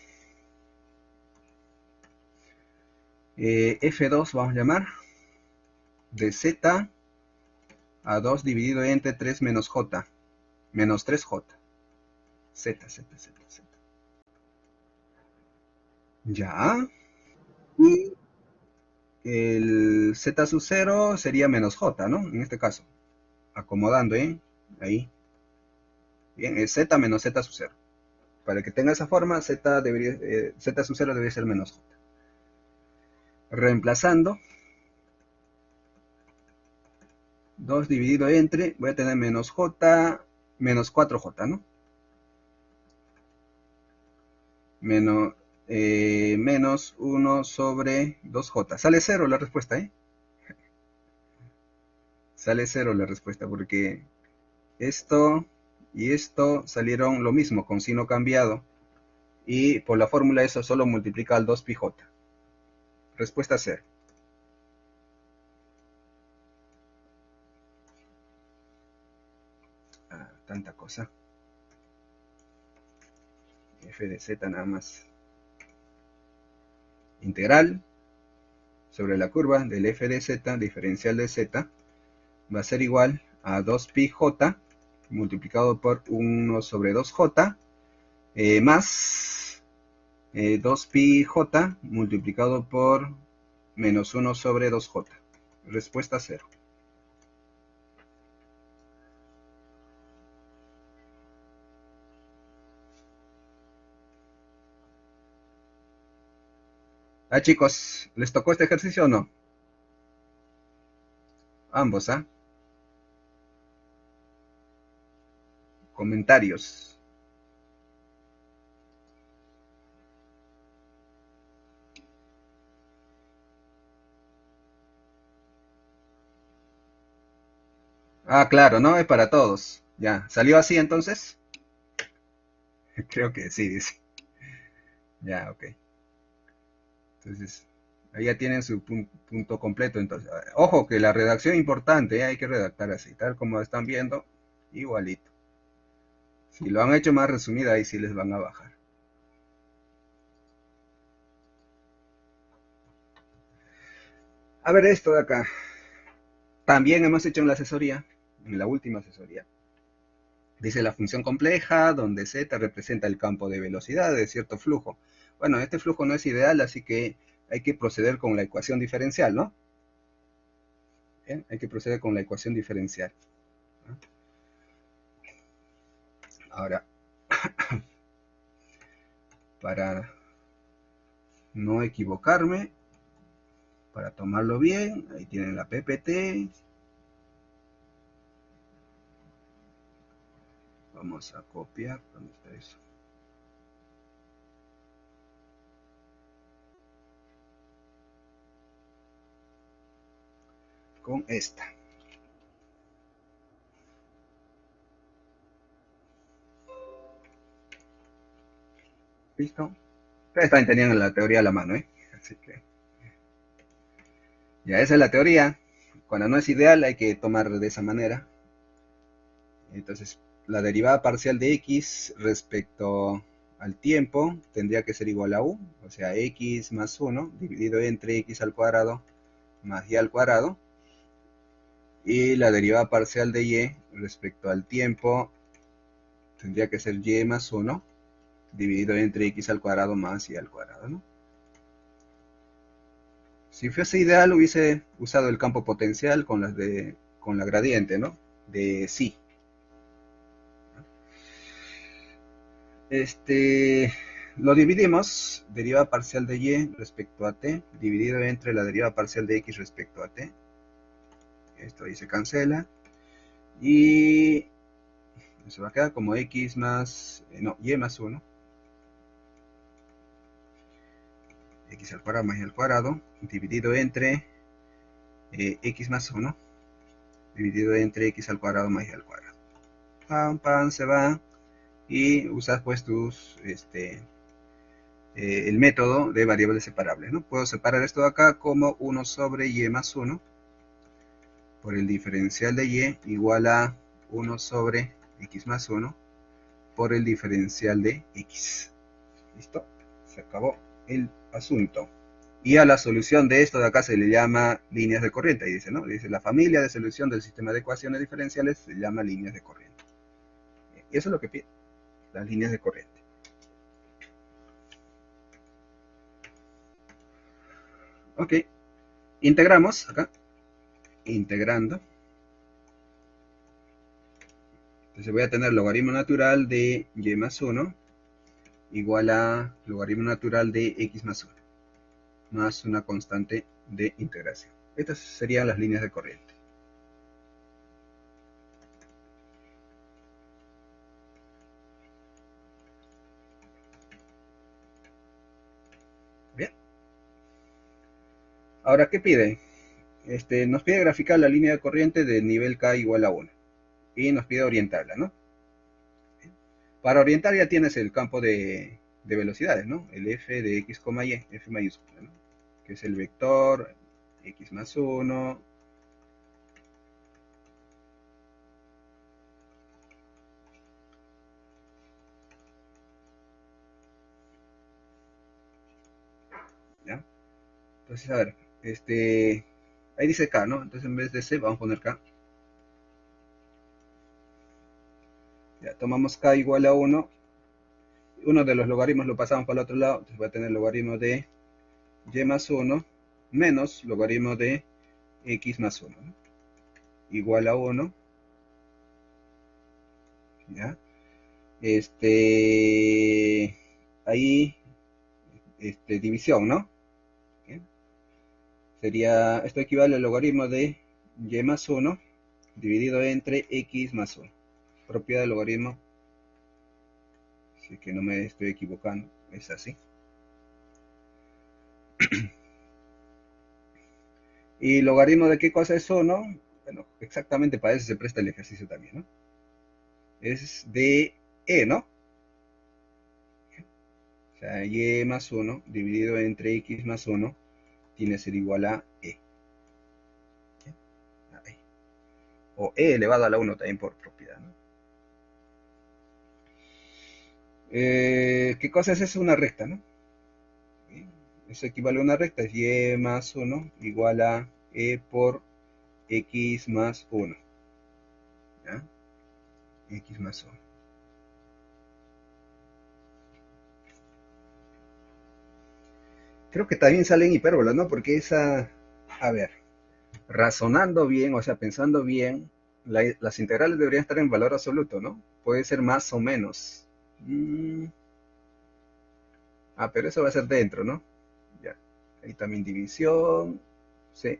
F2 vamos a llamar. De Z a 2 dividido entre 3 menos J. Menos 3J. Z, Z, Z, Z. Ya. Y el Z sub 0 sería menos J, ¿no? En este caso. Acomodando, ¿eh? Ahí. Bien, es Z menos Z sub 0. Para que tenga esa forma, Z sub 0 debería ser menos J. Reemplazando. 2 dividido entre, voy a tener menos J, menos 4J, ¿no? Menos 1 sobre 2J. Sale 0 la respuesta, ¿eh? Sale 0 la respuesta porque esto y esto salieron lo mismo, con signo cambiado. Y por la fórmula eso solo multiplica al 2πj. Respuesta 0. Ah, tanta cosa. F de z nada más. Integral sobre la curva del f de z, diferencial de z, va a ser igual a 2πj multiplicado por 1 sobre 2j más 2πj multiplicado por menos 1 sobre 2j. Respuesta 0. Ah, chicos, ¿les tocó este ejercicio o no? Ambos, ¿ah? Comentarios. Ah, claro, ¿no? Es para todos. Ya, ¿salió así entonces? Creo que sí, dice. Ya, ok. Entonces, ahí ya tienen su punto completo. Entonces, ojo que la redacción es importante, hay que redactar así, tal como están viendo, igualito. Si lo han hecho más resumida, ahí sí les van a bajar. A ver esto de acá. También hemos hecho en la asesoría, en la última asesoría. Dice la función compleja, donde z representa el campo de velocidad de cierto flujo. Bueno, este flujo no es ideal, así que hay que proceder con la ecuación diferencial, ¿no? Bien, hay que proceder con la ecuación diferencial. ¿No? Ahora, para no equivocarme, para tomarlo bien. Ahí tienen la PPT. Vamos a copiar. ¿Dónde está eso? Con esta. ¿Listo? Ustedes también tenían la teoría a la mano, ¿eh? Así que ya esa es la teoría. Cuando no es ideal hay que tomar de esa manera. Entonces, la derivada parcial de x respecto al tiempo tendría que ser igual a u, o sea, x más 1 dividido entre x al cuadrado más y al cuadrado. Y la derivada parcial de y respecto al tiempo tendría que ser y más 1 dividido entre x al cuadrado más y al cuadrado, ¿no? Si fuese ideal hubiese usado el campo potencial con la gradiente, ¿no? De sí. Lo dividimos, derivada parcial de y respecto a t, dividido entre la derivada parcial de x respecto a t. Esto ahí se cancela. Y se va a quedar como x más, no, y más 1. X al cuadrado más y al cuadrado, dividido entre x más 1, dividido entre x al cuadrado más y al cuadrado. Pam, pam, se va. Y usas pues el método de variables separables, ¿no? Puedo separar esto de acá como 1 sobre y más 1 por el diferencial de y igual a 1 sobre x más 1 por el diferencial de x. ¿Listo? Se acabó el asunto. Y a la solución de esto de acá se le llama líneas de corriente. Ahí dice, ¿no? Dice, la familia de solución del sistema de ecuaciones diferenciales se llama líneas de corriente. Y eso es lo que pide, las líneas de corriente. Ok, integramos acá, integrando. Entonces voy a tener logaritmo natural de y más 1 igual a logaritmo natural de x más 1, más una constante de integración. Estas serían las líneas de corriente. Bien. Ahora, ¿qué pide? Nos pide graficar la línea de corriente de nivel k igual a 1. Y nos pide orientarla, ¿no? Para orientar ya tienes el campo de velocidades, ¿no? El f de x, y, f mayúscula, ¿no? Que es el vector x más 1. ¿Ya? Entonces, a ver, ahí dice k, ¿no? Entonces en vez de c vamos a poner k. Ya, tomamos k igual a 1. Uno de los logaritmos lo pasamos para el otro lado. Entonces voy a tener logaritmo de y más 1 menos logaritmo de x más 1, ¿no? Igual a 1. ¿Ya? Ahí, división, ¿no? ¿Bien? Sería, esto equivale al logaritmo de y más 1 dividido entre x más 1. Propiedad del logaritmo, si es que no me estoy equivocando, es así. ¿Y logaritmo de qué cosa es 1? Bueno, exactamente para eso se presta el ejercicio también, ¿no? Es de e, ¿no? O sea, y más 1 dividido entre x más 1 tiene que ser igual a e. O e elevado a la 1 también por propiedad, ¿no? ¿Qué cosa es eso? Una recta, ¿no? Eso equivale a una recta, es y más 1 igual a e por x más 1. ¿Ya? X más 1. Creo que también salen hipérbolas, ¿no? Porque esa, a ver, razonando bien, o sea, pensando bien, las integrales deberían estar en valor absoluto, ¿no? Puede ser más o menos. Pero eso va a ser dentro, ¿no? Ahí también división. Sí.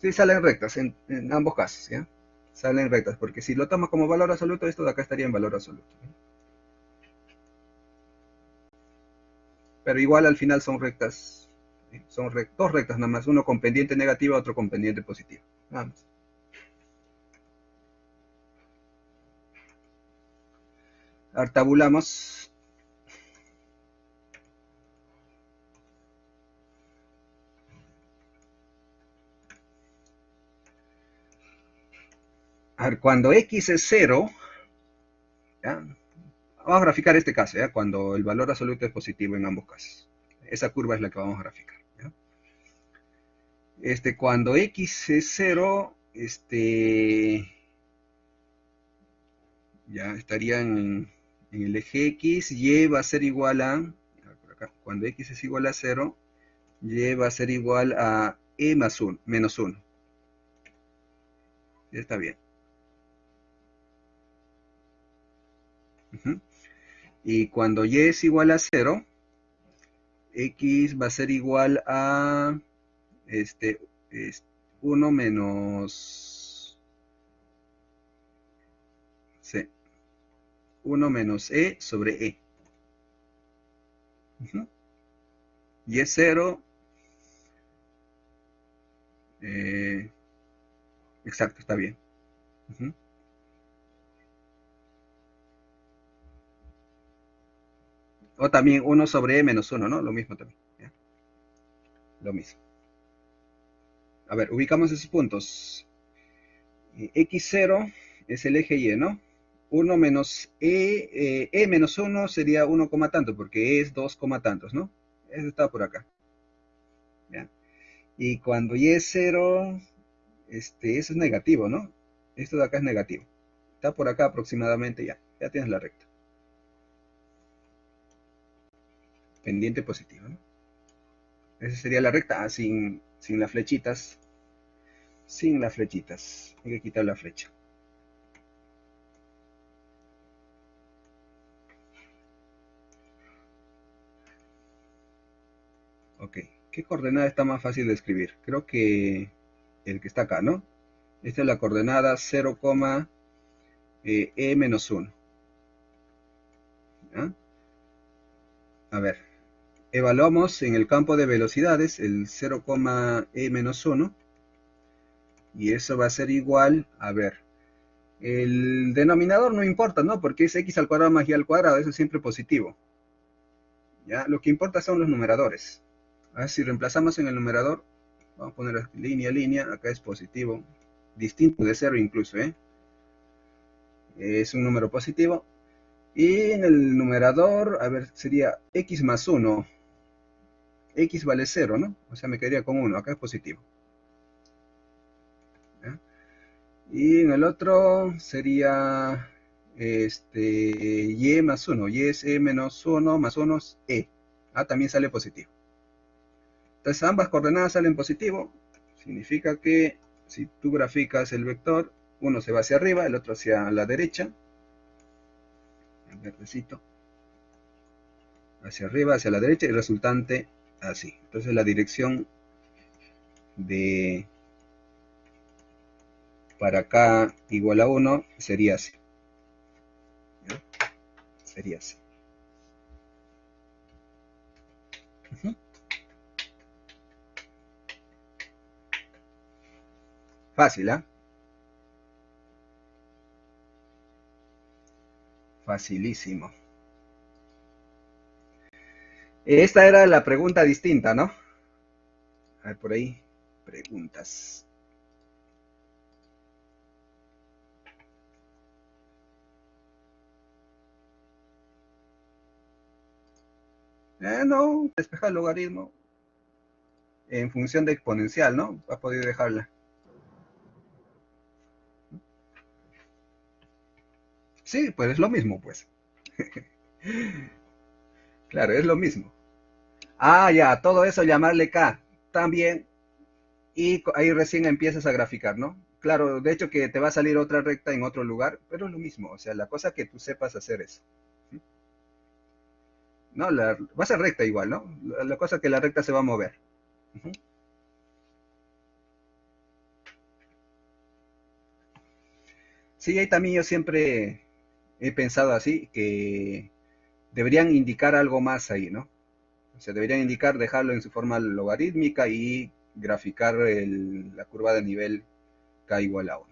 Sí, salen rectas en ambos casos, ¿ya? Salen rectas, porque si lo tomas como valor absoluto, esto de acá estaría en valor absoluto. Pero igual al final son rectas, son dos rectas nada más, uno con pendiente negativa, otro con pendiente positiva. Nada más. Ahora tabulamos. A ver, cuando x es 0, ¿ya? Vamos a graficar este caso, ¿ya? Cuando el valor absoluto es positivo en ambos casos. Esa curva es la que vamos a graficar, ¿ya? Cuando x es 0, ya estaría en el eje x, y va a ser igual a, por acá, cuando x es igual a 0, y va a ser igual a e más 1, menos 1. Ya está bien. Y cuando y es igual a 0, x va a ser igual a 1 menos c, 1 menos e sobre e. Y es 0. Exacto, está bien. O también 1 sobre e menos 1, ¿no? Lo mismo también. ¿Ya? Lo mismo. A ver, ubicamos esos puntos. X0 es el eje Y, ¿no? 1 menos e menos 1 sería 1, tanto, porque e es 2, tantos, ¿no? Eso está por acá. ¿Ya? Y cuando y es 0, eso es negativo, ¿no? Esto de acá es negativo. Está por acá aproximadamente ya. Ya tienes la recta. Pendiente positivo, ¿no? Esa sería la recta, sin las flechitas. Sin las flechitas. Hay que quitar la flecha. Ok. ¿Qué coordenada está más fácil de escribir? Creo que el que está acá, ¿no? Esta es la coordenada 0, e menos 1. ¿Ya? A ver. Evaluamos en el campo de velocidades el 0, e menos 1. Y eso va a ser igual, a ver, el denominador no importa, ¿no? Porque es x al cuadrado más y al cuadrado, eso es siempre positivo. ¿Ya? Lo que importa son los numeradores. A ver si reemplazamos en el numerador, vamos a poner línea, línea, acá es positivo, distinto de 0 incluso, ¿eh? Es un número positivo. Y en el numerador, a ver, sería x más 1. X vale 0, ¿no? O sea, me quedaría con 1, acá es positivo. ¿Ya? Y en el otro sería y más 1. Y es e menos 1 más 1 es e. También sale positivo. Entonces ambas coordenadas salen positivo. Significa que si tú graficas el vector, uno se va hacia arriba, el otro hacia la derecha. El verdecito. Hacia arriba, hacia la derecha, y el resultante así. Entonces la dirección de para acá igual a 1 sería así. ¿Ya? Sería así. Fácil, ¿ah? Facilísimo. Esta era la pregunta distinta, ¿no? A ver, por ahí, preguntas. No, despejar el logaritmo en función de exponencial, ¿no? Has podido dejarla. Sí, pues es lo mismo, pues. Claro, es lo mismo. Ya, todo eso llamarle K. También. Y ahí recién empiezas a graficar, ¿no? Claro, de hecho que te va a salir otra recta en otro lugar, pero es lo mismo. O sea, la cosa que tú sepas hacer eso. ¿no? Va a ser recta igual, ¿no? La cosa es que la recta se va a mover. Ujú. Sí, ahí también yo siempre he pensado así, que deberían indicar algo más ahí, ¿no? O sea, deberían indicar, dejarlo en su forma logarítmica y graficar la curva de nivel k igual a 1.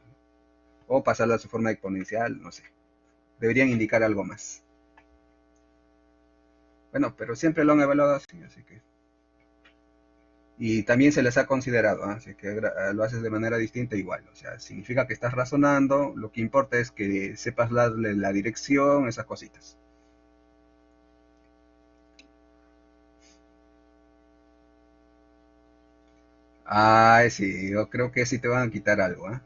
O pasarla a su forma exponencial, no sé. Deberían indicar algo más. Bueno, pero siempre lo han evaluado así, así que... Y también se les ha considerado, ¿ah? Así que lo haces de manera distinta igual. O sea, significa que estás razonando, lo que importa es que sepas darle la dirección, esas cositas. Ay, sí, yo creo que sí te van a quitar algo, ¿ah?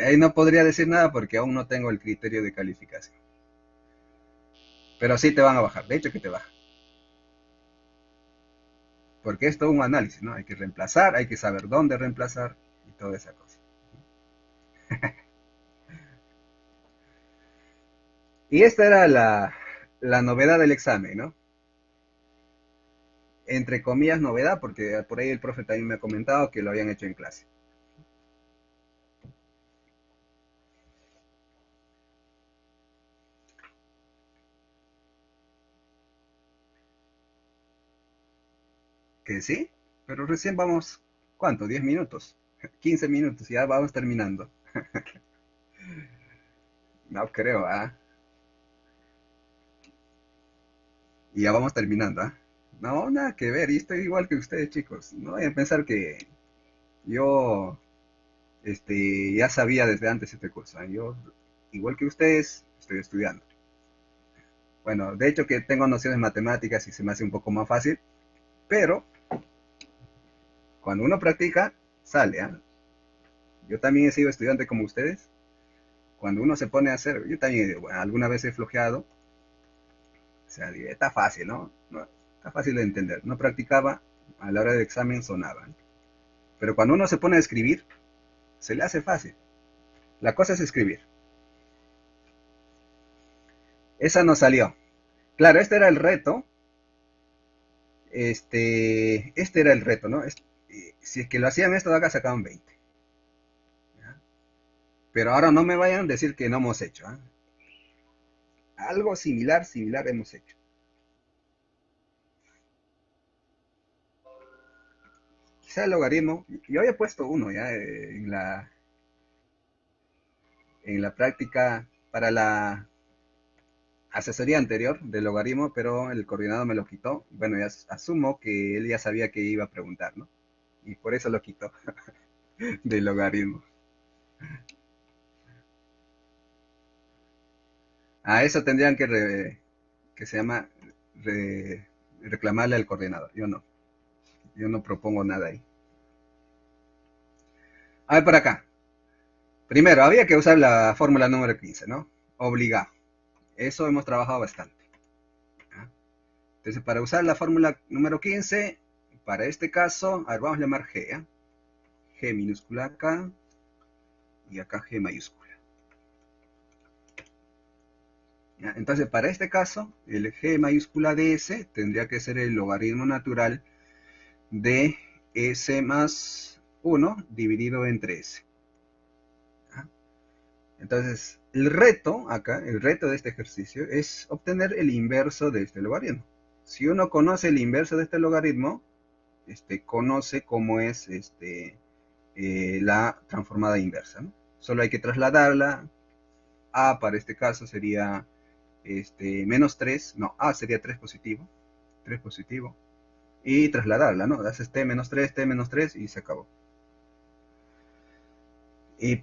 Ahí no podría decir nada porque aún no tengo el criterio de calificación. Pero sí te van a bajar, de hecho que te bajan. Porque es todo un análisis, ¿no? Hay que reemplazar, hay que saber dónde reemplazar y toda esa cosa. Y esta era la novedad del examen, ¿no? Entre comillas novedad, porque por ahí el profe también me ha comentado que lo habían hecho en clase. Que sí, pero recién vamos, ¿cuánto? 10 minutos, 15 minutos, ya vamos terminando. No creo, ¿ah? Y ya vamos terminando, ¿ah? No, nada que ver, y estoy igual que ustedes, chicos. No vayan a pensar que yo ya sabía desde antes este curso, ¿ah? Yo, igual que ustedes, estoy estudiando. Bueno, de hecho que tengo nociones matemáticas y se me hace un poco más fácil, pero cuando uno practica, sale, ¿ah? Yo también he sido estudiante como ustedes. Cuando uno se pone a hacer, yo también, bueno, alguna vez he flojeado, o sea, está fácil, ¿no? Está fácil de entender. No practicaba, a la hora del examen sonaba. Pero cuando uno se pone a escribir, se le hace fácil. La cosa es escribir. Esa no salió. Claro, este era el reto. Este era el reto, ¿no? Si es que lo hacían esto de acá, sacaban 20. ¿Ya? Pero ahora no me vayan a decir que no hemos hecho, ¿eh? Algo similar, similar hemos hecho. Quizá el logaritmo, yo había puesto uno ya en la práctica para la asesoría anterior del logaritmo, pero el coordinador me lo quitó. Bueno, ya asumo que él ya sabía que iba a preguntar, ¿no? Y por eso lo quitó del logaritmo. A eso tendrían que se llama reclamarle al coordinador. Yo no propongo nada ahí. A ver, por acá. Primero, había que usar la fórmula número 15, ¿no? Obligado. Eso hemos trabajado bastante. ¿Ya? Entonces, para usar la fórmula número 15, para este caso, a ver, vamos a llamar G, ¿eh? G minúscula acá y acá G mayúscula. ¿Ya? Entonces, para este caso, el G mayúscula de S tendría que ser el logaritmo natural de S más 1 dividido entre S. ¿Ya? Entonces, el reto de este ejercicio es obtener el inverso de este logaritmo. Si uno conoce el inverso de este logaritmo, conoce cómo es la transformada inversa, ¿no? Solo hay que trasladarla. A para este caso sería menos 3, no, A sería 3 positivo, 3 positivo, y trasladarla, ¿no? Haces t menos 3 y se acabó.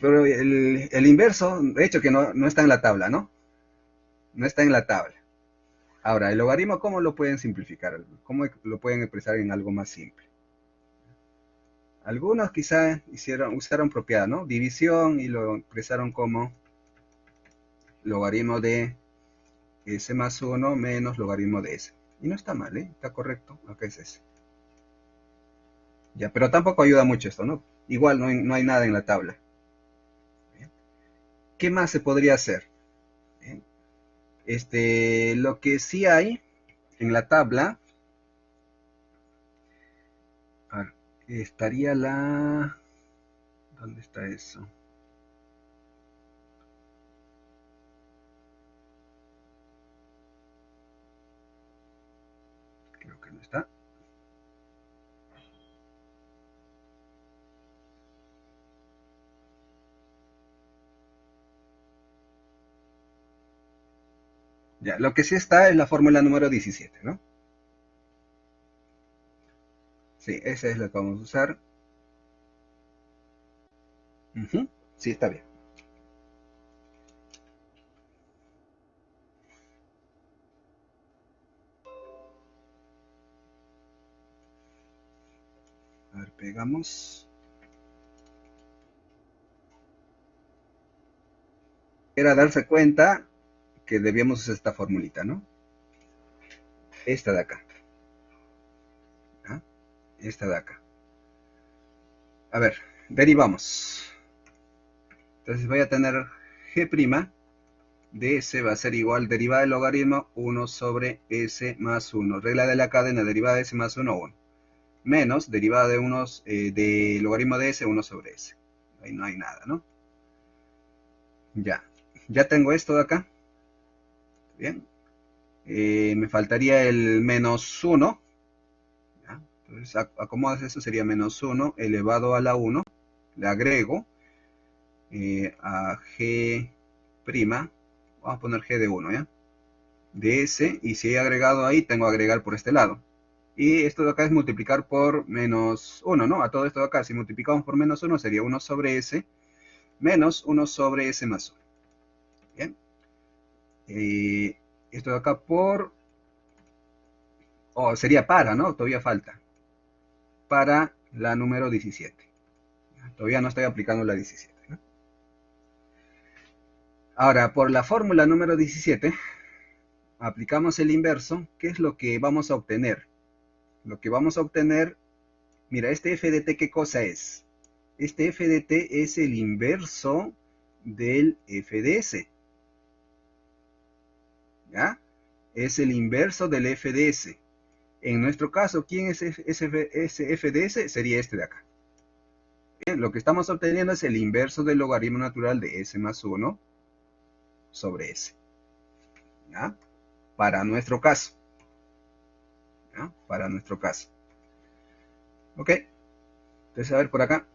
Pero el inverso, de hecho que no está en la tabla, ¿no? No está en la tabla. Ahora, el logaritmo, ¿cómo lo pueden simplificar? ¿Cómo lo pueden expresar en algo más simple? Algunos quizá usaron propiedad, ¿no? División y lo expresaron como logaritmo de S más 1 menos logaritmo de S. Y no está mal, ¿eh? Está correcto. Acá es S. Ya, pero tampoco ayuda mucho esto, ¿no? Igual no hay nada en la tabla. ¿Bien? ¿Qué más se podría hacer? ¿Bien? Lo que sí hay en la tabla, a ver, estaría la... ¿Dónde está eso? Creo que no está. Ya, lo que sí está es la fórmula número 17, ¿no? Sí, esa es la que vamos a usar. Ujú, sí, está bien. A ver, pegamos. Era darse cuenta que debíamos usar esta formulita, ¿no? Esta de acá. ¿Ah? Esta de acá. A ver, derivamos. Entonces voy a tener g' de s va a ser igual derivada del logaritmo 1 sobre s más 1. Regla de la cadena, derivada de s más 1, 1. Menos derivada de de logaritmo de s, 1 sobre s. Ahí no hay nada, ¿no? Ya. Ya tengo esto de acá. Bien. Me faltaría el menos 1. ¿Ya? Entonces, acomodas eso, sería menos 1 elevado a la 1. Le agrego a g'. Vamos a poner g de 1, ¿ya? De s, y si he agregado ahí, tengo que agregar por este lado. Y esto de acá es multiplicar por menos 1, ¿no? A todo esto de acá, si multiplicamos por menos 1, sería 1 sobre s menos 1 sobre s más 1. Bien. Esto de acá por... sería para, ¿no? Todavía falta. Para la número 17. Todavía no estoy aplicando la 17, ¿no? Ahora, por la fórmula número 17, aplicamos el inverso. ¿Qué es lo que vamos a obtener? Lo que vamos a obtener, mira, este f de t, ¿qué cosa es? Este f de t es el inverso del f de s. ¿Ya? Es el inverso del f de s. En nuestro caso, ¿quién es ese f de s? Sería este de acá. Bien, lo que estamos obteniendo es el inverso del logaritmo natural de s más 1 sobre s. ¿Ya? Para nuestro caso. ¿Ya? Para nuestro caso. Ok. Entonces, a ver por acá.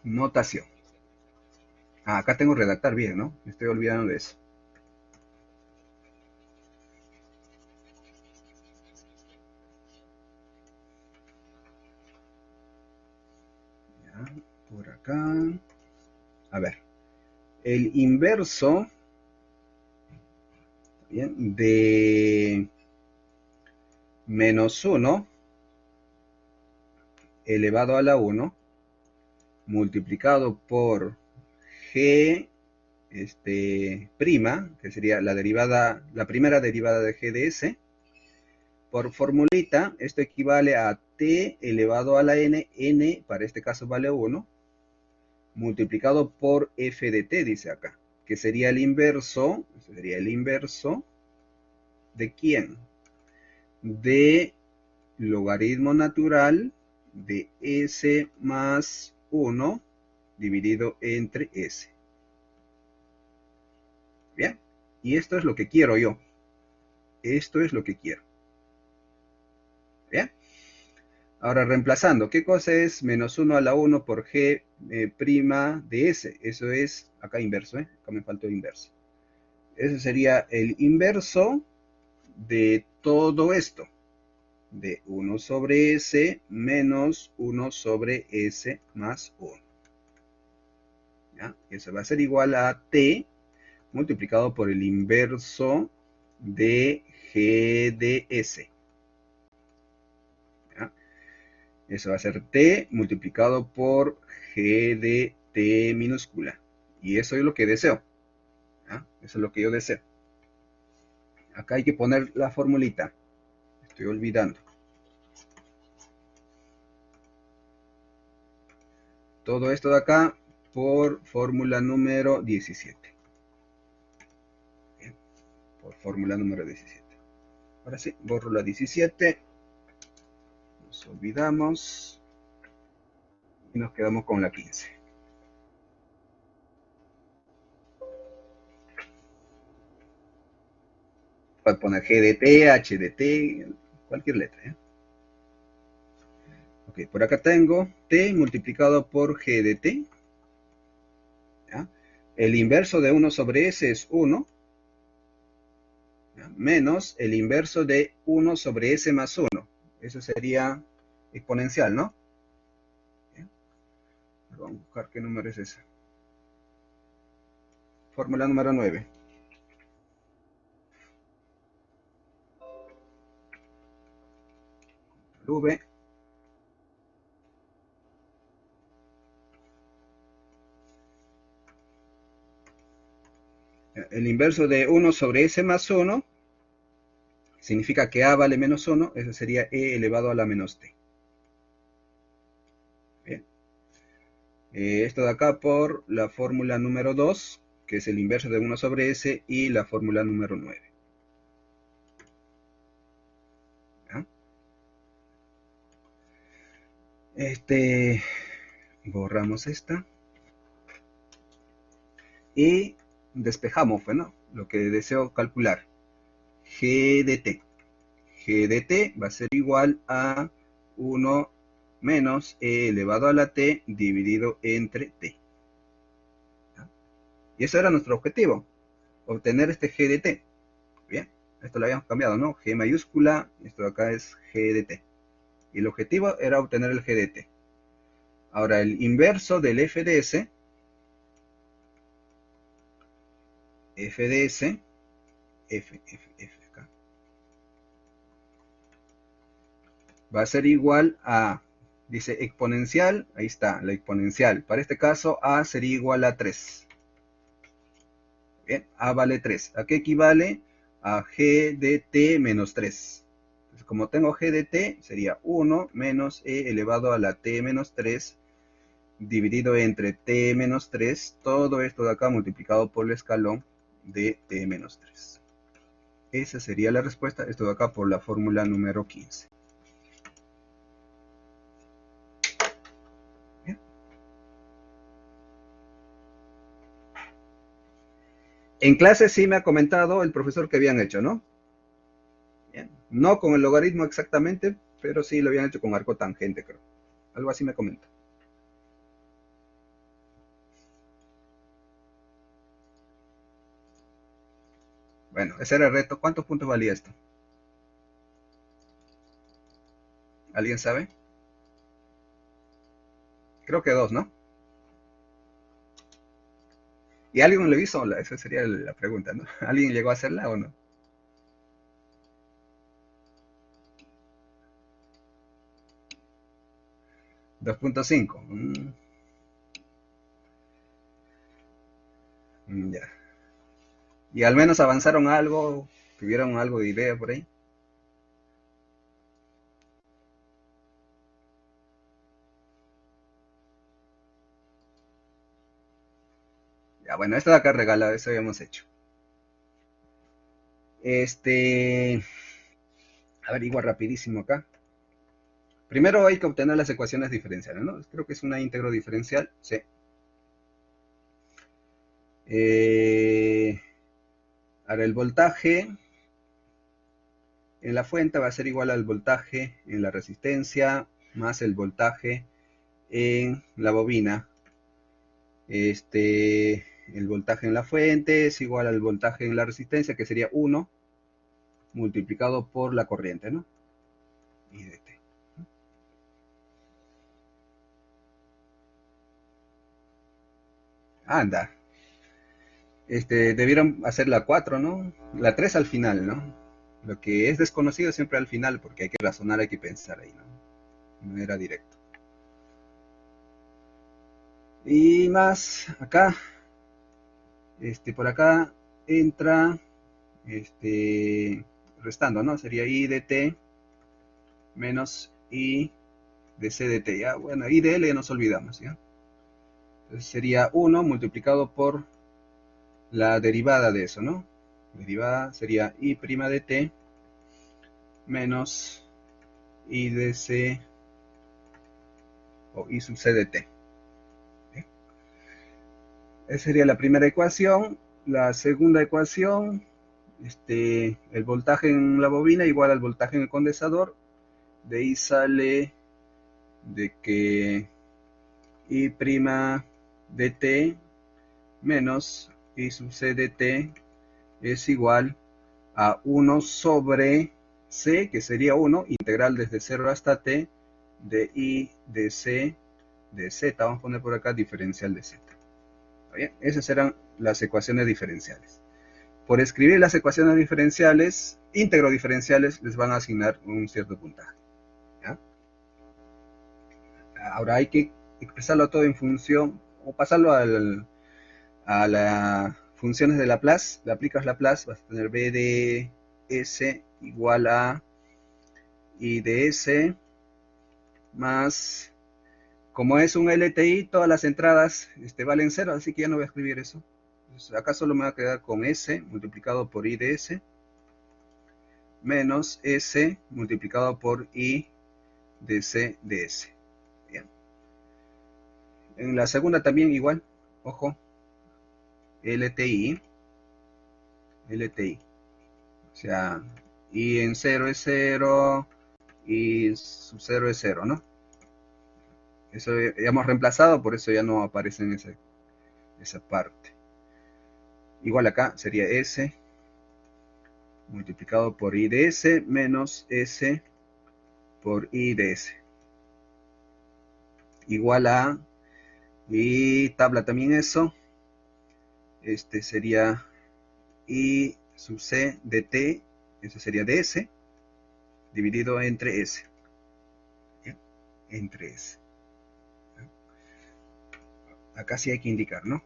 Notación. Acá tengo redactar bien, ¿no? Me estoy olvidando de eso. Ya, por acá. A ver. El inverso, ¿bien? De menos 1 elevado a la 1 multiplicado por g prima, que sería la derivada, la primera derivada de g de s, por formulita, esto equivale a t elevado a la n para este caso vale 1, multiplicado por f de t, dice acá, que sería el inverso, ¿de quién? De logaritmo natural de s más 1 dividido entre s. Bien, y esto es lo que quiero yo. Esto es lo que quiero. Bien. Ahora reemplazando, ¿qué cosa es menos 1 a la 1 por g prima de s? Eso es, acá inverso, acá me faltó inverso. Eso sería el inverso de todo esto, de 1 sobre s menos 1 sobre s más 1. ¿Ya? Eso va a ser igual a t multiplicado por el inverso de g de s. ¿Ya? Eso va a ser t multiplicado por g de t minúscula. Y eso es lo que deseo. ¿Ya? Eso es lo que yo deseo. Acá hay que poner la formulita. Estoy olvidando. Todo esto de acá por fórmula número 17. por fórmula número 17. Ahora sí, borro la 17. Nos olvidamos. Y nos quedamos con la 15. Puedes poner GDT, HDT, cualquier letra. Ok, por acá tengo T multiplicado por GDT. ¿Ya? El inverso de 1 sobre S es 1. ¿Ya? Menos el inverso de 1 sobre S más 1. Eso sería exponencial, ¿no? ¿Ya? Vamos a buscar qué número es ese. Fórmula número 9. V. El inverso de 1 sobre S más 1 significa que A vale menos 1. Eso sería E elevado a la menos T. Bien. Esto de acá por la fórmula número 2, que es el inverso de 1 sobre S, y la fórmula número 9. ¿Ya? Borramos esta. Y despejamos, ¿no? Lo que deseo calcular. G de T. G de T va a ser igual a 1 menos E elevado a la T dividido entre T. ¿Ya? Y eso era nuestro objetivo, obtener este G de T. Bien, esto lo habíamos cambiado, ¿no? G mayúscula, esto de acá es G de T. Y el objetivo era obtener el G de T. Ahora, el inverso del F de S, acá, va a ser igual a, dice exponencial, ahí está, la exponencial. Para este caso, A sería igual a 3. Bien, A vale 3. ¿A qué equivale? A G de T menos 3. Entonces, como tengo G de T, sería 1 menos E elevado a la T menos 3 dividido entre T menos 3. Todo esto de acá multiplicado por el escalón de T menos 3. Esa sería la respuesta, esto de acá por la fórmula número 15. Bien. En clase sí me ha comentado el profesor que habían hecho, ¿no? Bien. No con el logaritmo exactamente, pero sí lo habían hecho con arco tangente, creo. Algo así me comenta. Bueno, ese era el reto. ¿Cuántos puntos valía esto? ¿Alguien sabe? Creo que 2, ¿no? ¿Y alguien lo hizo? Esa sería la pregunta, ¿no? ¿Alguien llegó a hacerla o no? 2.5. Ya. ¿Y al menos avanzaron algo? ¿Tuvieron algo de idea por ahí? Ya, bueno, esto de acá regalado, eso habíamos hecho. Averigua rapidísimo acá. Primero hay que obtener las ecuaciones diferenciales, ¿no? Creo que es una íntegro diferencial, sí. Ahora el voltaje en la fuente va a ser igual al voltaje en la resistencia más el voltaje en la bobina. El voltaje en la fuente es igual al voltaje en la resistencia, que sería 1 multiplicado por la corriente, ¿no? I de t. Anda. Debieron hacer la 4, ¿no? La 3 al final, ¿no? Lo que es desconocido siempre al final, porque hay que razonar, hay que pensar ahí, ¿no? No era directo. Y más acá, por acá entra, restando, ¿no? Sería I de t menos I de c de t, ¿ya? Bueno, I de L ya nos olvidamos, ¿ya? Entonces sería 1 multiplicado por la derivada de eso, ¿no? derivada sería I' de t menos I de c o I sub c de t. Esa sería la primera ecuación. La segunda ecuación, el voltaje en la bobina igual al voltaje en el condensador. De ahí sale de que I' de t menos I sub c de t es igual a 1 sobre c, que sería 1, integral desde 0 hasta t, de I de c de z. Vamos a poner por acá diferencial de z. ¿Está bien? Esas eran las ecuaciones diferenciales. Por escribir las ecuaciones diferenciales, íntegro diferenciales, les van a asignar un cierto puntaje. ¿Ya? Ahora hay que expresarlo todo en función, o pasarlo a las funciones de Laplace. Le aplicas Laplace, vas a tener b de s igual a I de s más, como es un LTI, todas las entradas valen 0, así que ya no voy a escribir eso. Entonces, acá solo me va a quedar con s multiplicado por I de s menos s multiplicado por I de c de s. Bien. En la segunda también igual, ojo, LTI, o sea, I en 0 es 0, y sub 0 es 0, ¿no? Eso ya hemos reemplazado, por eso ya no aparece en esa parte. Igual acá sería S multiplicado por I de S menos S por I de S. Igual a, y tabla también eso, sería I sub C de T, eso sería de S, dividido entre S. ¿Bien? Entre S. Acá sí hay que indicar, ¿no?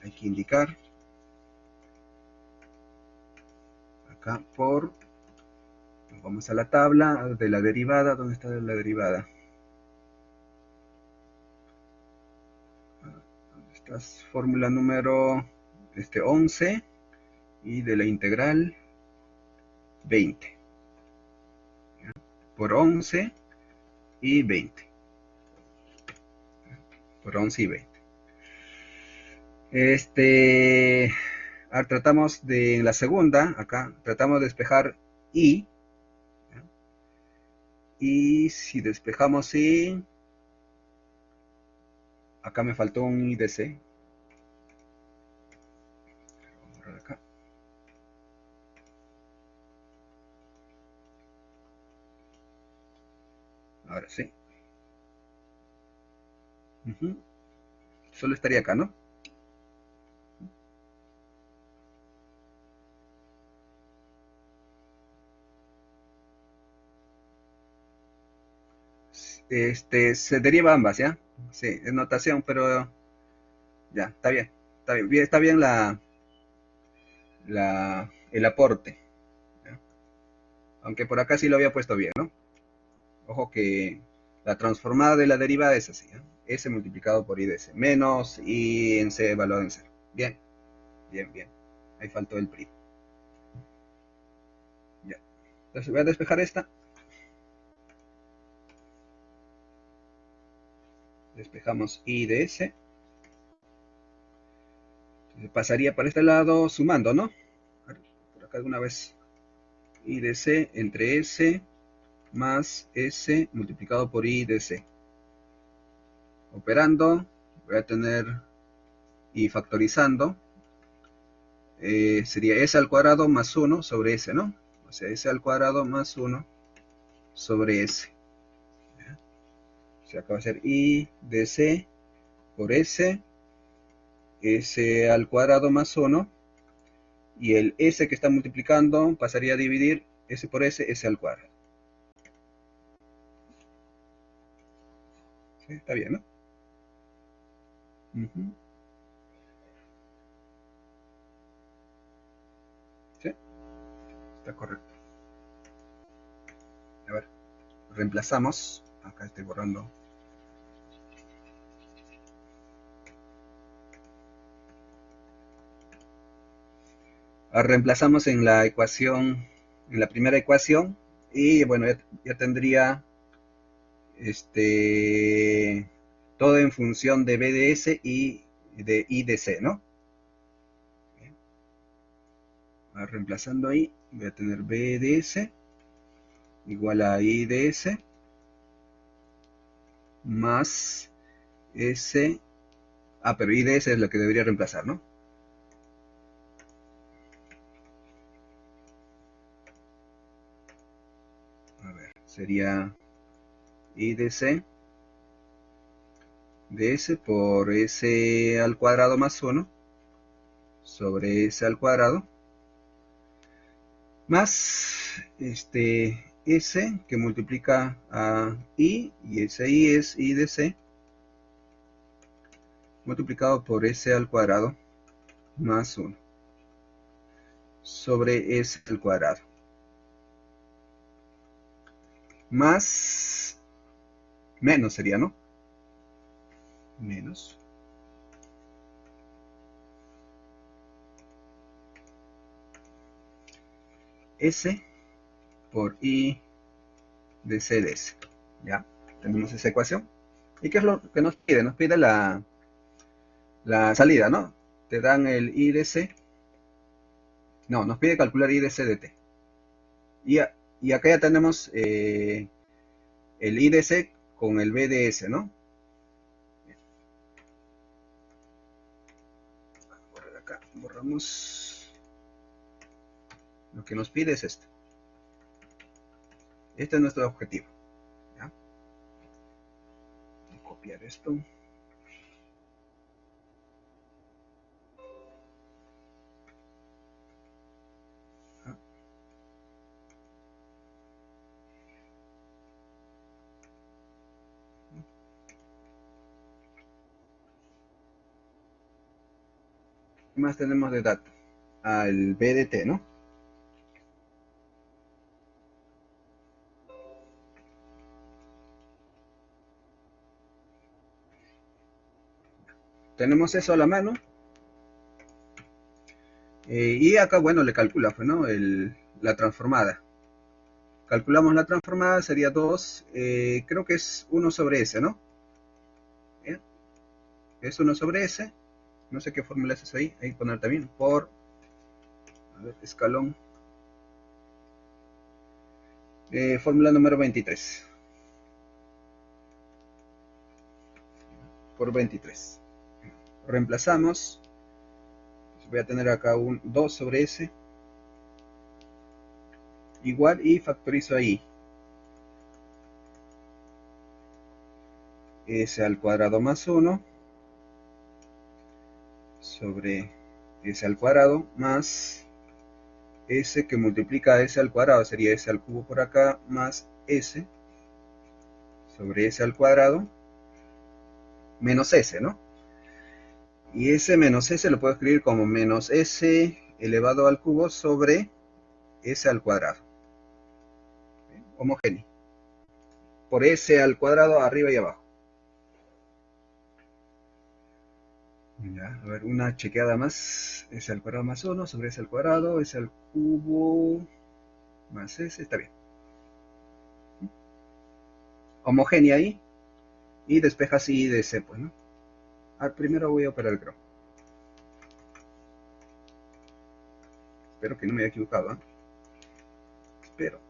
Hay que indicar acá por, vamos a la tabla de la derivada. ¿Dónde está la derivada? Esta es fórmula número 11 y de la integral 20 por 11 y 20 por 11 y 20. Ahora tratamos de, en la segunda, acá, tratamos de despejar I. Y si despejamos I, acá me faltó un I de C. Vamos a borrar acá. Ahora sí. Solo estaría acá, ¿no? Se deriva ambas, ¿ya? Sí, es notación, pero ya, está bien. Está bien el aporte, ¿ya? Aunque por acá sí lo había puesto bien, ¿no? Ojo que la transformada de la derivada es así, ¿eh? S multiplicado por I de S, menos I en C evaluado en 0. Bien, bien, bien. Ahí faltó el primo. Ya. Entonces voy a despejar esta. Despejamos I de S. Entonces pasaría para este lado sumando, ¿no? Por acá alguna vez. I de C entre S más S multiplicado por I de C. Operando, voy a tener y factorizando, sería S al cuadrado más 1 sobre S, ¿no? O sea, S al cuadrado más 1 sobre S. O sea, acá va a ser I de C por S, S al cuadrado más 1, y el S que está multiplicando pasaría a dividir S por S, S al cuadrado. ¿Sí? Está bien, ¿no? ¿Sí? Está correcto. A ver, reemplazamos. Acá estoy borrando. Reemplazamos en la ecuación, en la primera ecuación, y bueno, ya tendría todo en función de B de S y de I de C, ¿no? Reemplazando ahí, voy a tener B de S igual a I de S más S. Pero I de S es lo que debería reemplazar, ¿no? A ver, sería I de C de S por S al cuadrado más 1 sobre S al cuadrado más S que multiplica a I, y ese I es I de C multiplicado por S al cuadrado más 1 sobre S al cuadrado más menos sería, ¿no? Menos S por I de C de S. Ya, tenemos esa ecuación. ¿Y qué es lo que nos pide? Nos pide la salida, ¿no? Te dan el I de C. No, nos pide calcular I de C de T. Y acá ya tenemos el I de C con el B de S, ¿no? Borrar acá, borramos. Lo que nos pide es esto. Este es nuestro objetivo. ¿Ya? Voy a copiar esto. ¿Qué más tenemos de dato? Al B de T, ¿no? Tenemos eso a la mano. Y acá, bueno, le calcula, pues, ¿no? La transformada. Calculamos la transformada, sería 2, creo que es 1 sobre S, ¿no? Bien, es 1 sobre S, no sé qué fórmula es eso ahí poner también, por, a ver, escalón, fórmula número 23, por 23. Reemplazamos, voy a tener acá un 2 sobre S, igual, y factorizo ahí, S al cuadrado más 1 sobre S al cuadrado más S que multiplica a S al cuadrado, sería S al cubo por acá, más S sobre S al cuadrado menos S, ¿no? Y ese menos S lo puedo escribir como menos S elevado al cubo sobre S al cuadrado. ¿Sí? Homogéneo. Por S al cuadrado arriba y abajo. Ya, a ver, una chequeada más. S al cuadrado más 1 sobre S al cuadrado, S al cubo más S, está bien. Homogénea ahí. Y despeja así de C, pues, ¿no? Primero voy a operar el cromo. Espero que no me haya equivocado, ¿eh? Espero.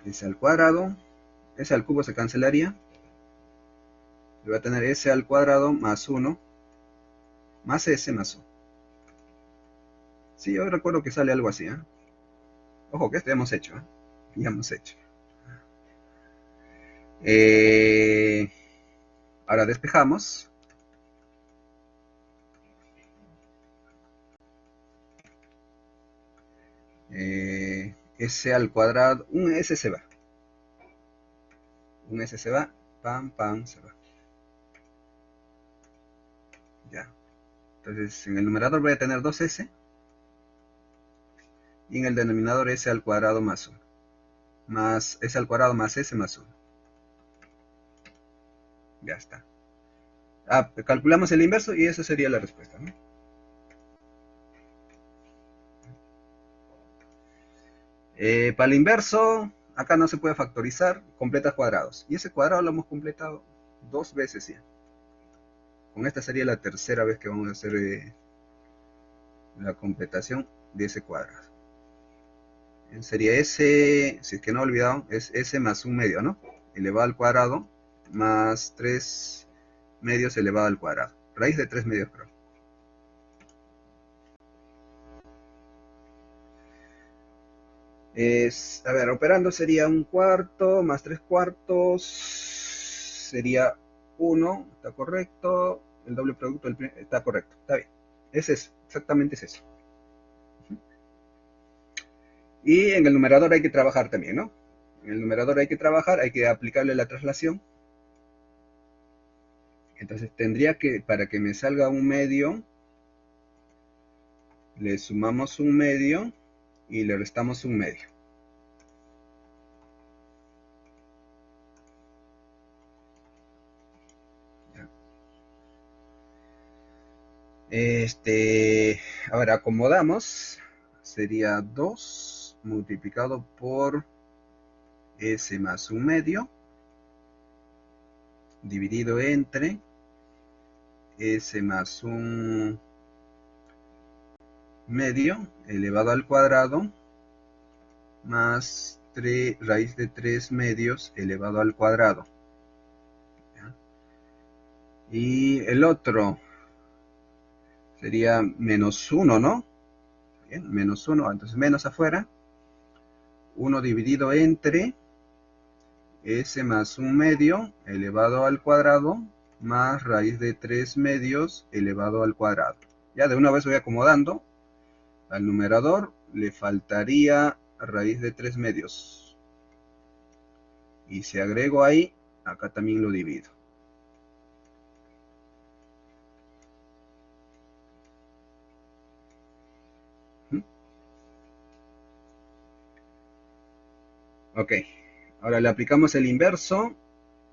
S al cuadrado. S al cubo se cancelaría. Y voy a tener S al cuadrado más 1 más S más 1. Sí, yo recuerdo que sale algo así, ¿eh? Ojo, que esto ya hemos hecho, ¿eh? Ya hemos hecho. Eh, Ahora despejamos. S al cuadrado, un S se va. Un S se va, pam, pam, se va. Ya. Entonces, en el numerador voy a tener 2S. Y en el denominador S al cuadrado más 1. Más S al cuadrado más S más 1. Ya está. Calculamos el inverso y esa sería la respuesta, ¿no? Para el inverso, acá no se puede factorizar, completas cuadrados. Y ese cuadrado lo hemos completado 2 veces ya. Con esta sería la tercera vez que vamos a hacer la completación de ese cuadrado. Sería S, si es que no he olvidado, es S más 1/2, ¿no? Elevado al cuadrado más 3/2 elevado al cuadrado. Raíz de 3/2, creo. A ver, operando sería 1/4 más 3/4 sería 1, está correcto. El doble producto está correcto, está bien. Es eso, exactamente es eso. Y en el numerador hay que trabajar también, ¿no? En el numerador hay que trabajar, hay que aplicarle la traslación. Entonces tendría que, para que me salga 1/2, le sumamos 1/2 y le restamos 1/2. Ahora acomodamos, sería 2 multiplicado por S más 1/2 dividido entre S más 1/2 elevado al cuadrado más raíz de 3/2 elevado al cuadrado. ¿Ya? Y el otro sería menos 1, ¿no? Bien, menos 1, entonces menos afuera. 1 dividido entre S más 1/2 elevado al cuadrado más raíz de 3/2 elevado al cuadrado. Ya de una vez voy acomodando. Al numerador le faltaría raíz de 3/2. Y si agrego ahí, acá también lo divido. Ok, ahora le aplicamos el inverso.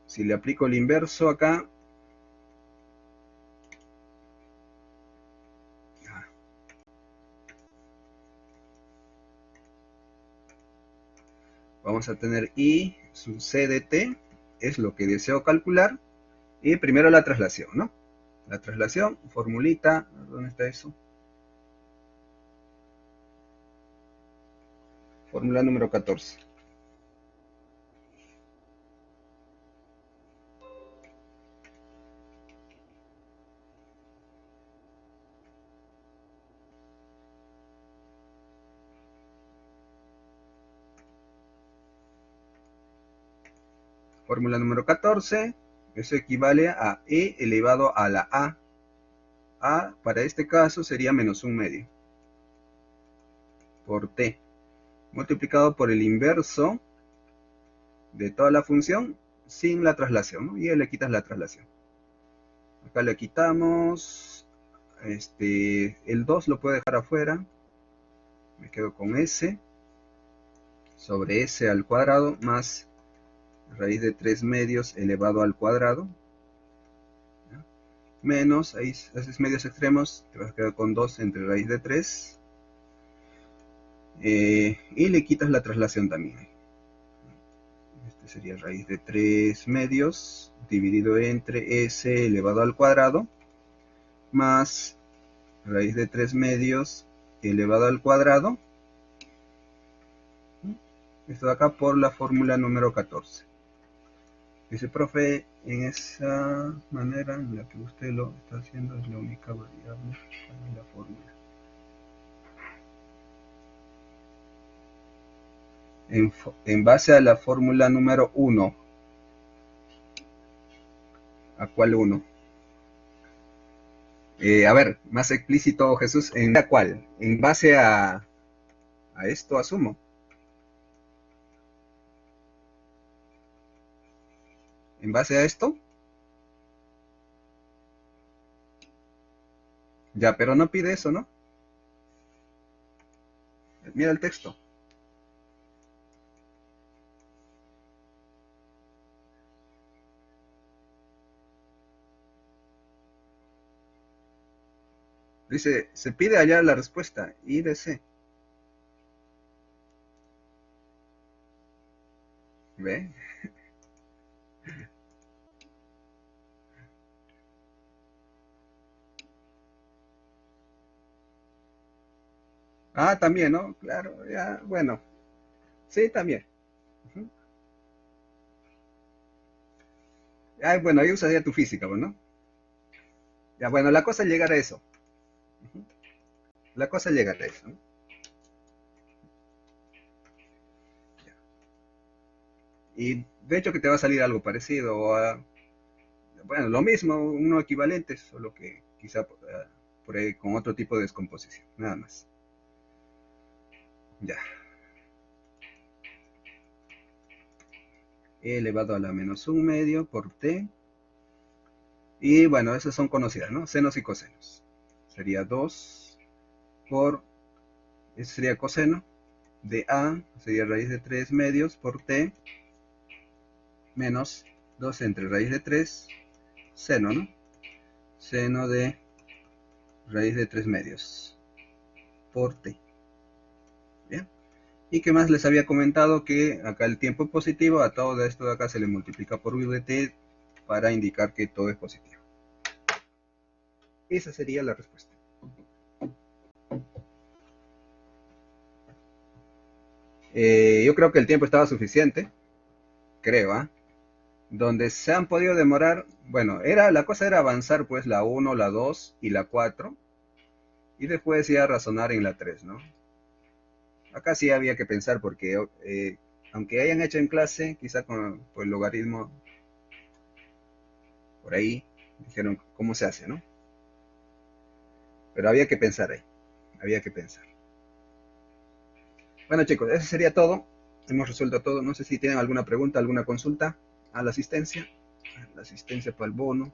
Si le aplico el inverso acá, vamos a tener I sub C de T, es lo que deseo calcular. Y primero la traslación, ¿no? La traslación, formulita, ¿dónde está eso? Fórmula número 14. Fórmula número 14, eso equivale a E elevado a la A. A, para este caso, sería menos 1/2 por T, multiplicado por el inverso de toda la función sin la traslación, ¿no? Y le quitas la traslación. Acá le quitamos, el 2 lo puedo dejar afuera, me quedo con S sobre S al cuadrado más raíz de 3/2 elevado al cuadrado, ¿ya? Menos, ahí haces medios extremos, te vas a quedar con 2 entre raíz de 3, y le quitas la traslación también. Este sería raíz de 3/2 dividido entre S elevado al cuadrado más raíz de 3/2 elevado al cuadrado, esto de acá por la fórmula número 14. Dice, profe, en esa manera en la que usted lo está haciendo es la única variable para la fórmula. En base a la fórmula número 1. ¿A cuál 1? A ver, más explícito, Jesús, ¿en la cuál? En base a esto, asumo. ¿En base a esto? Ya, pero no pide eso, ¿no? Mira el texto. Dice, se pide hallar la respuesta, I de C. ¿Ve? Ah, también, ¿no? Claro, ya, bueno. Sí, también. Ujú. Ah, bueno, ahí usaría tu física, pues, ¿no? Ya, bueno, la cosa es llegar a eso. Ujú. La cosa es llegar a eso, ¿no? Y de hecho que te va a salir algo parecido, bueno, lo mismo, uno equivalente, solo que quizá por ahí con otro tipo de descomposición, nada más. Ya, e elevado a la menos un medio por t. Y bueno, esas son conocidas, ¿no? Senos y cosenos. Sería 2 por, ese sería coseno, de a, sería raíz de 3 medios por t, menos 2 entre raíz de 3 seno, ¿no? Seno de raíz de 3 medios por t. ¿Bien? Y que más les había comentado que acá el tiempo es positivo, a todo esto de acá se le multiplica por u de t para indicar que todo es positivo. Esa sería la respuesta. Yo creo que el tiempo estaba suficiente, creo, ¿ah? Donde se han podido demorar, bueno, la cosa era avanzar pues la uno, la 2 y la 4 y después ya razonar en la 3, ¿no? Acá sí había que pensar porque aunque hayan hecho en clase, quizá con el logaritmo por ahí, dijeron cómo se hace, ¿no? Pero había que pensar ahí, había que pensar. Bueno chicos, eso sería todo. Hemos resuelto todo. No sé si tienen alguna pregunta, alguna consulta a la asistencia. A la asistencia para el bono.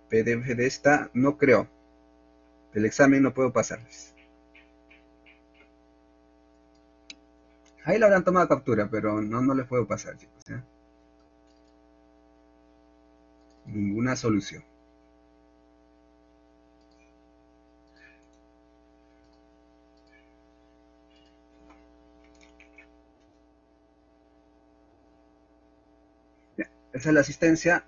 PDF de esta no creo. El examen no puedo pasarles. Ahí lo habrán tomado captura, pero no les puedo pasar, chicos. ¿Eh? Ninguna solución. Ya, esa es la asistencia.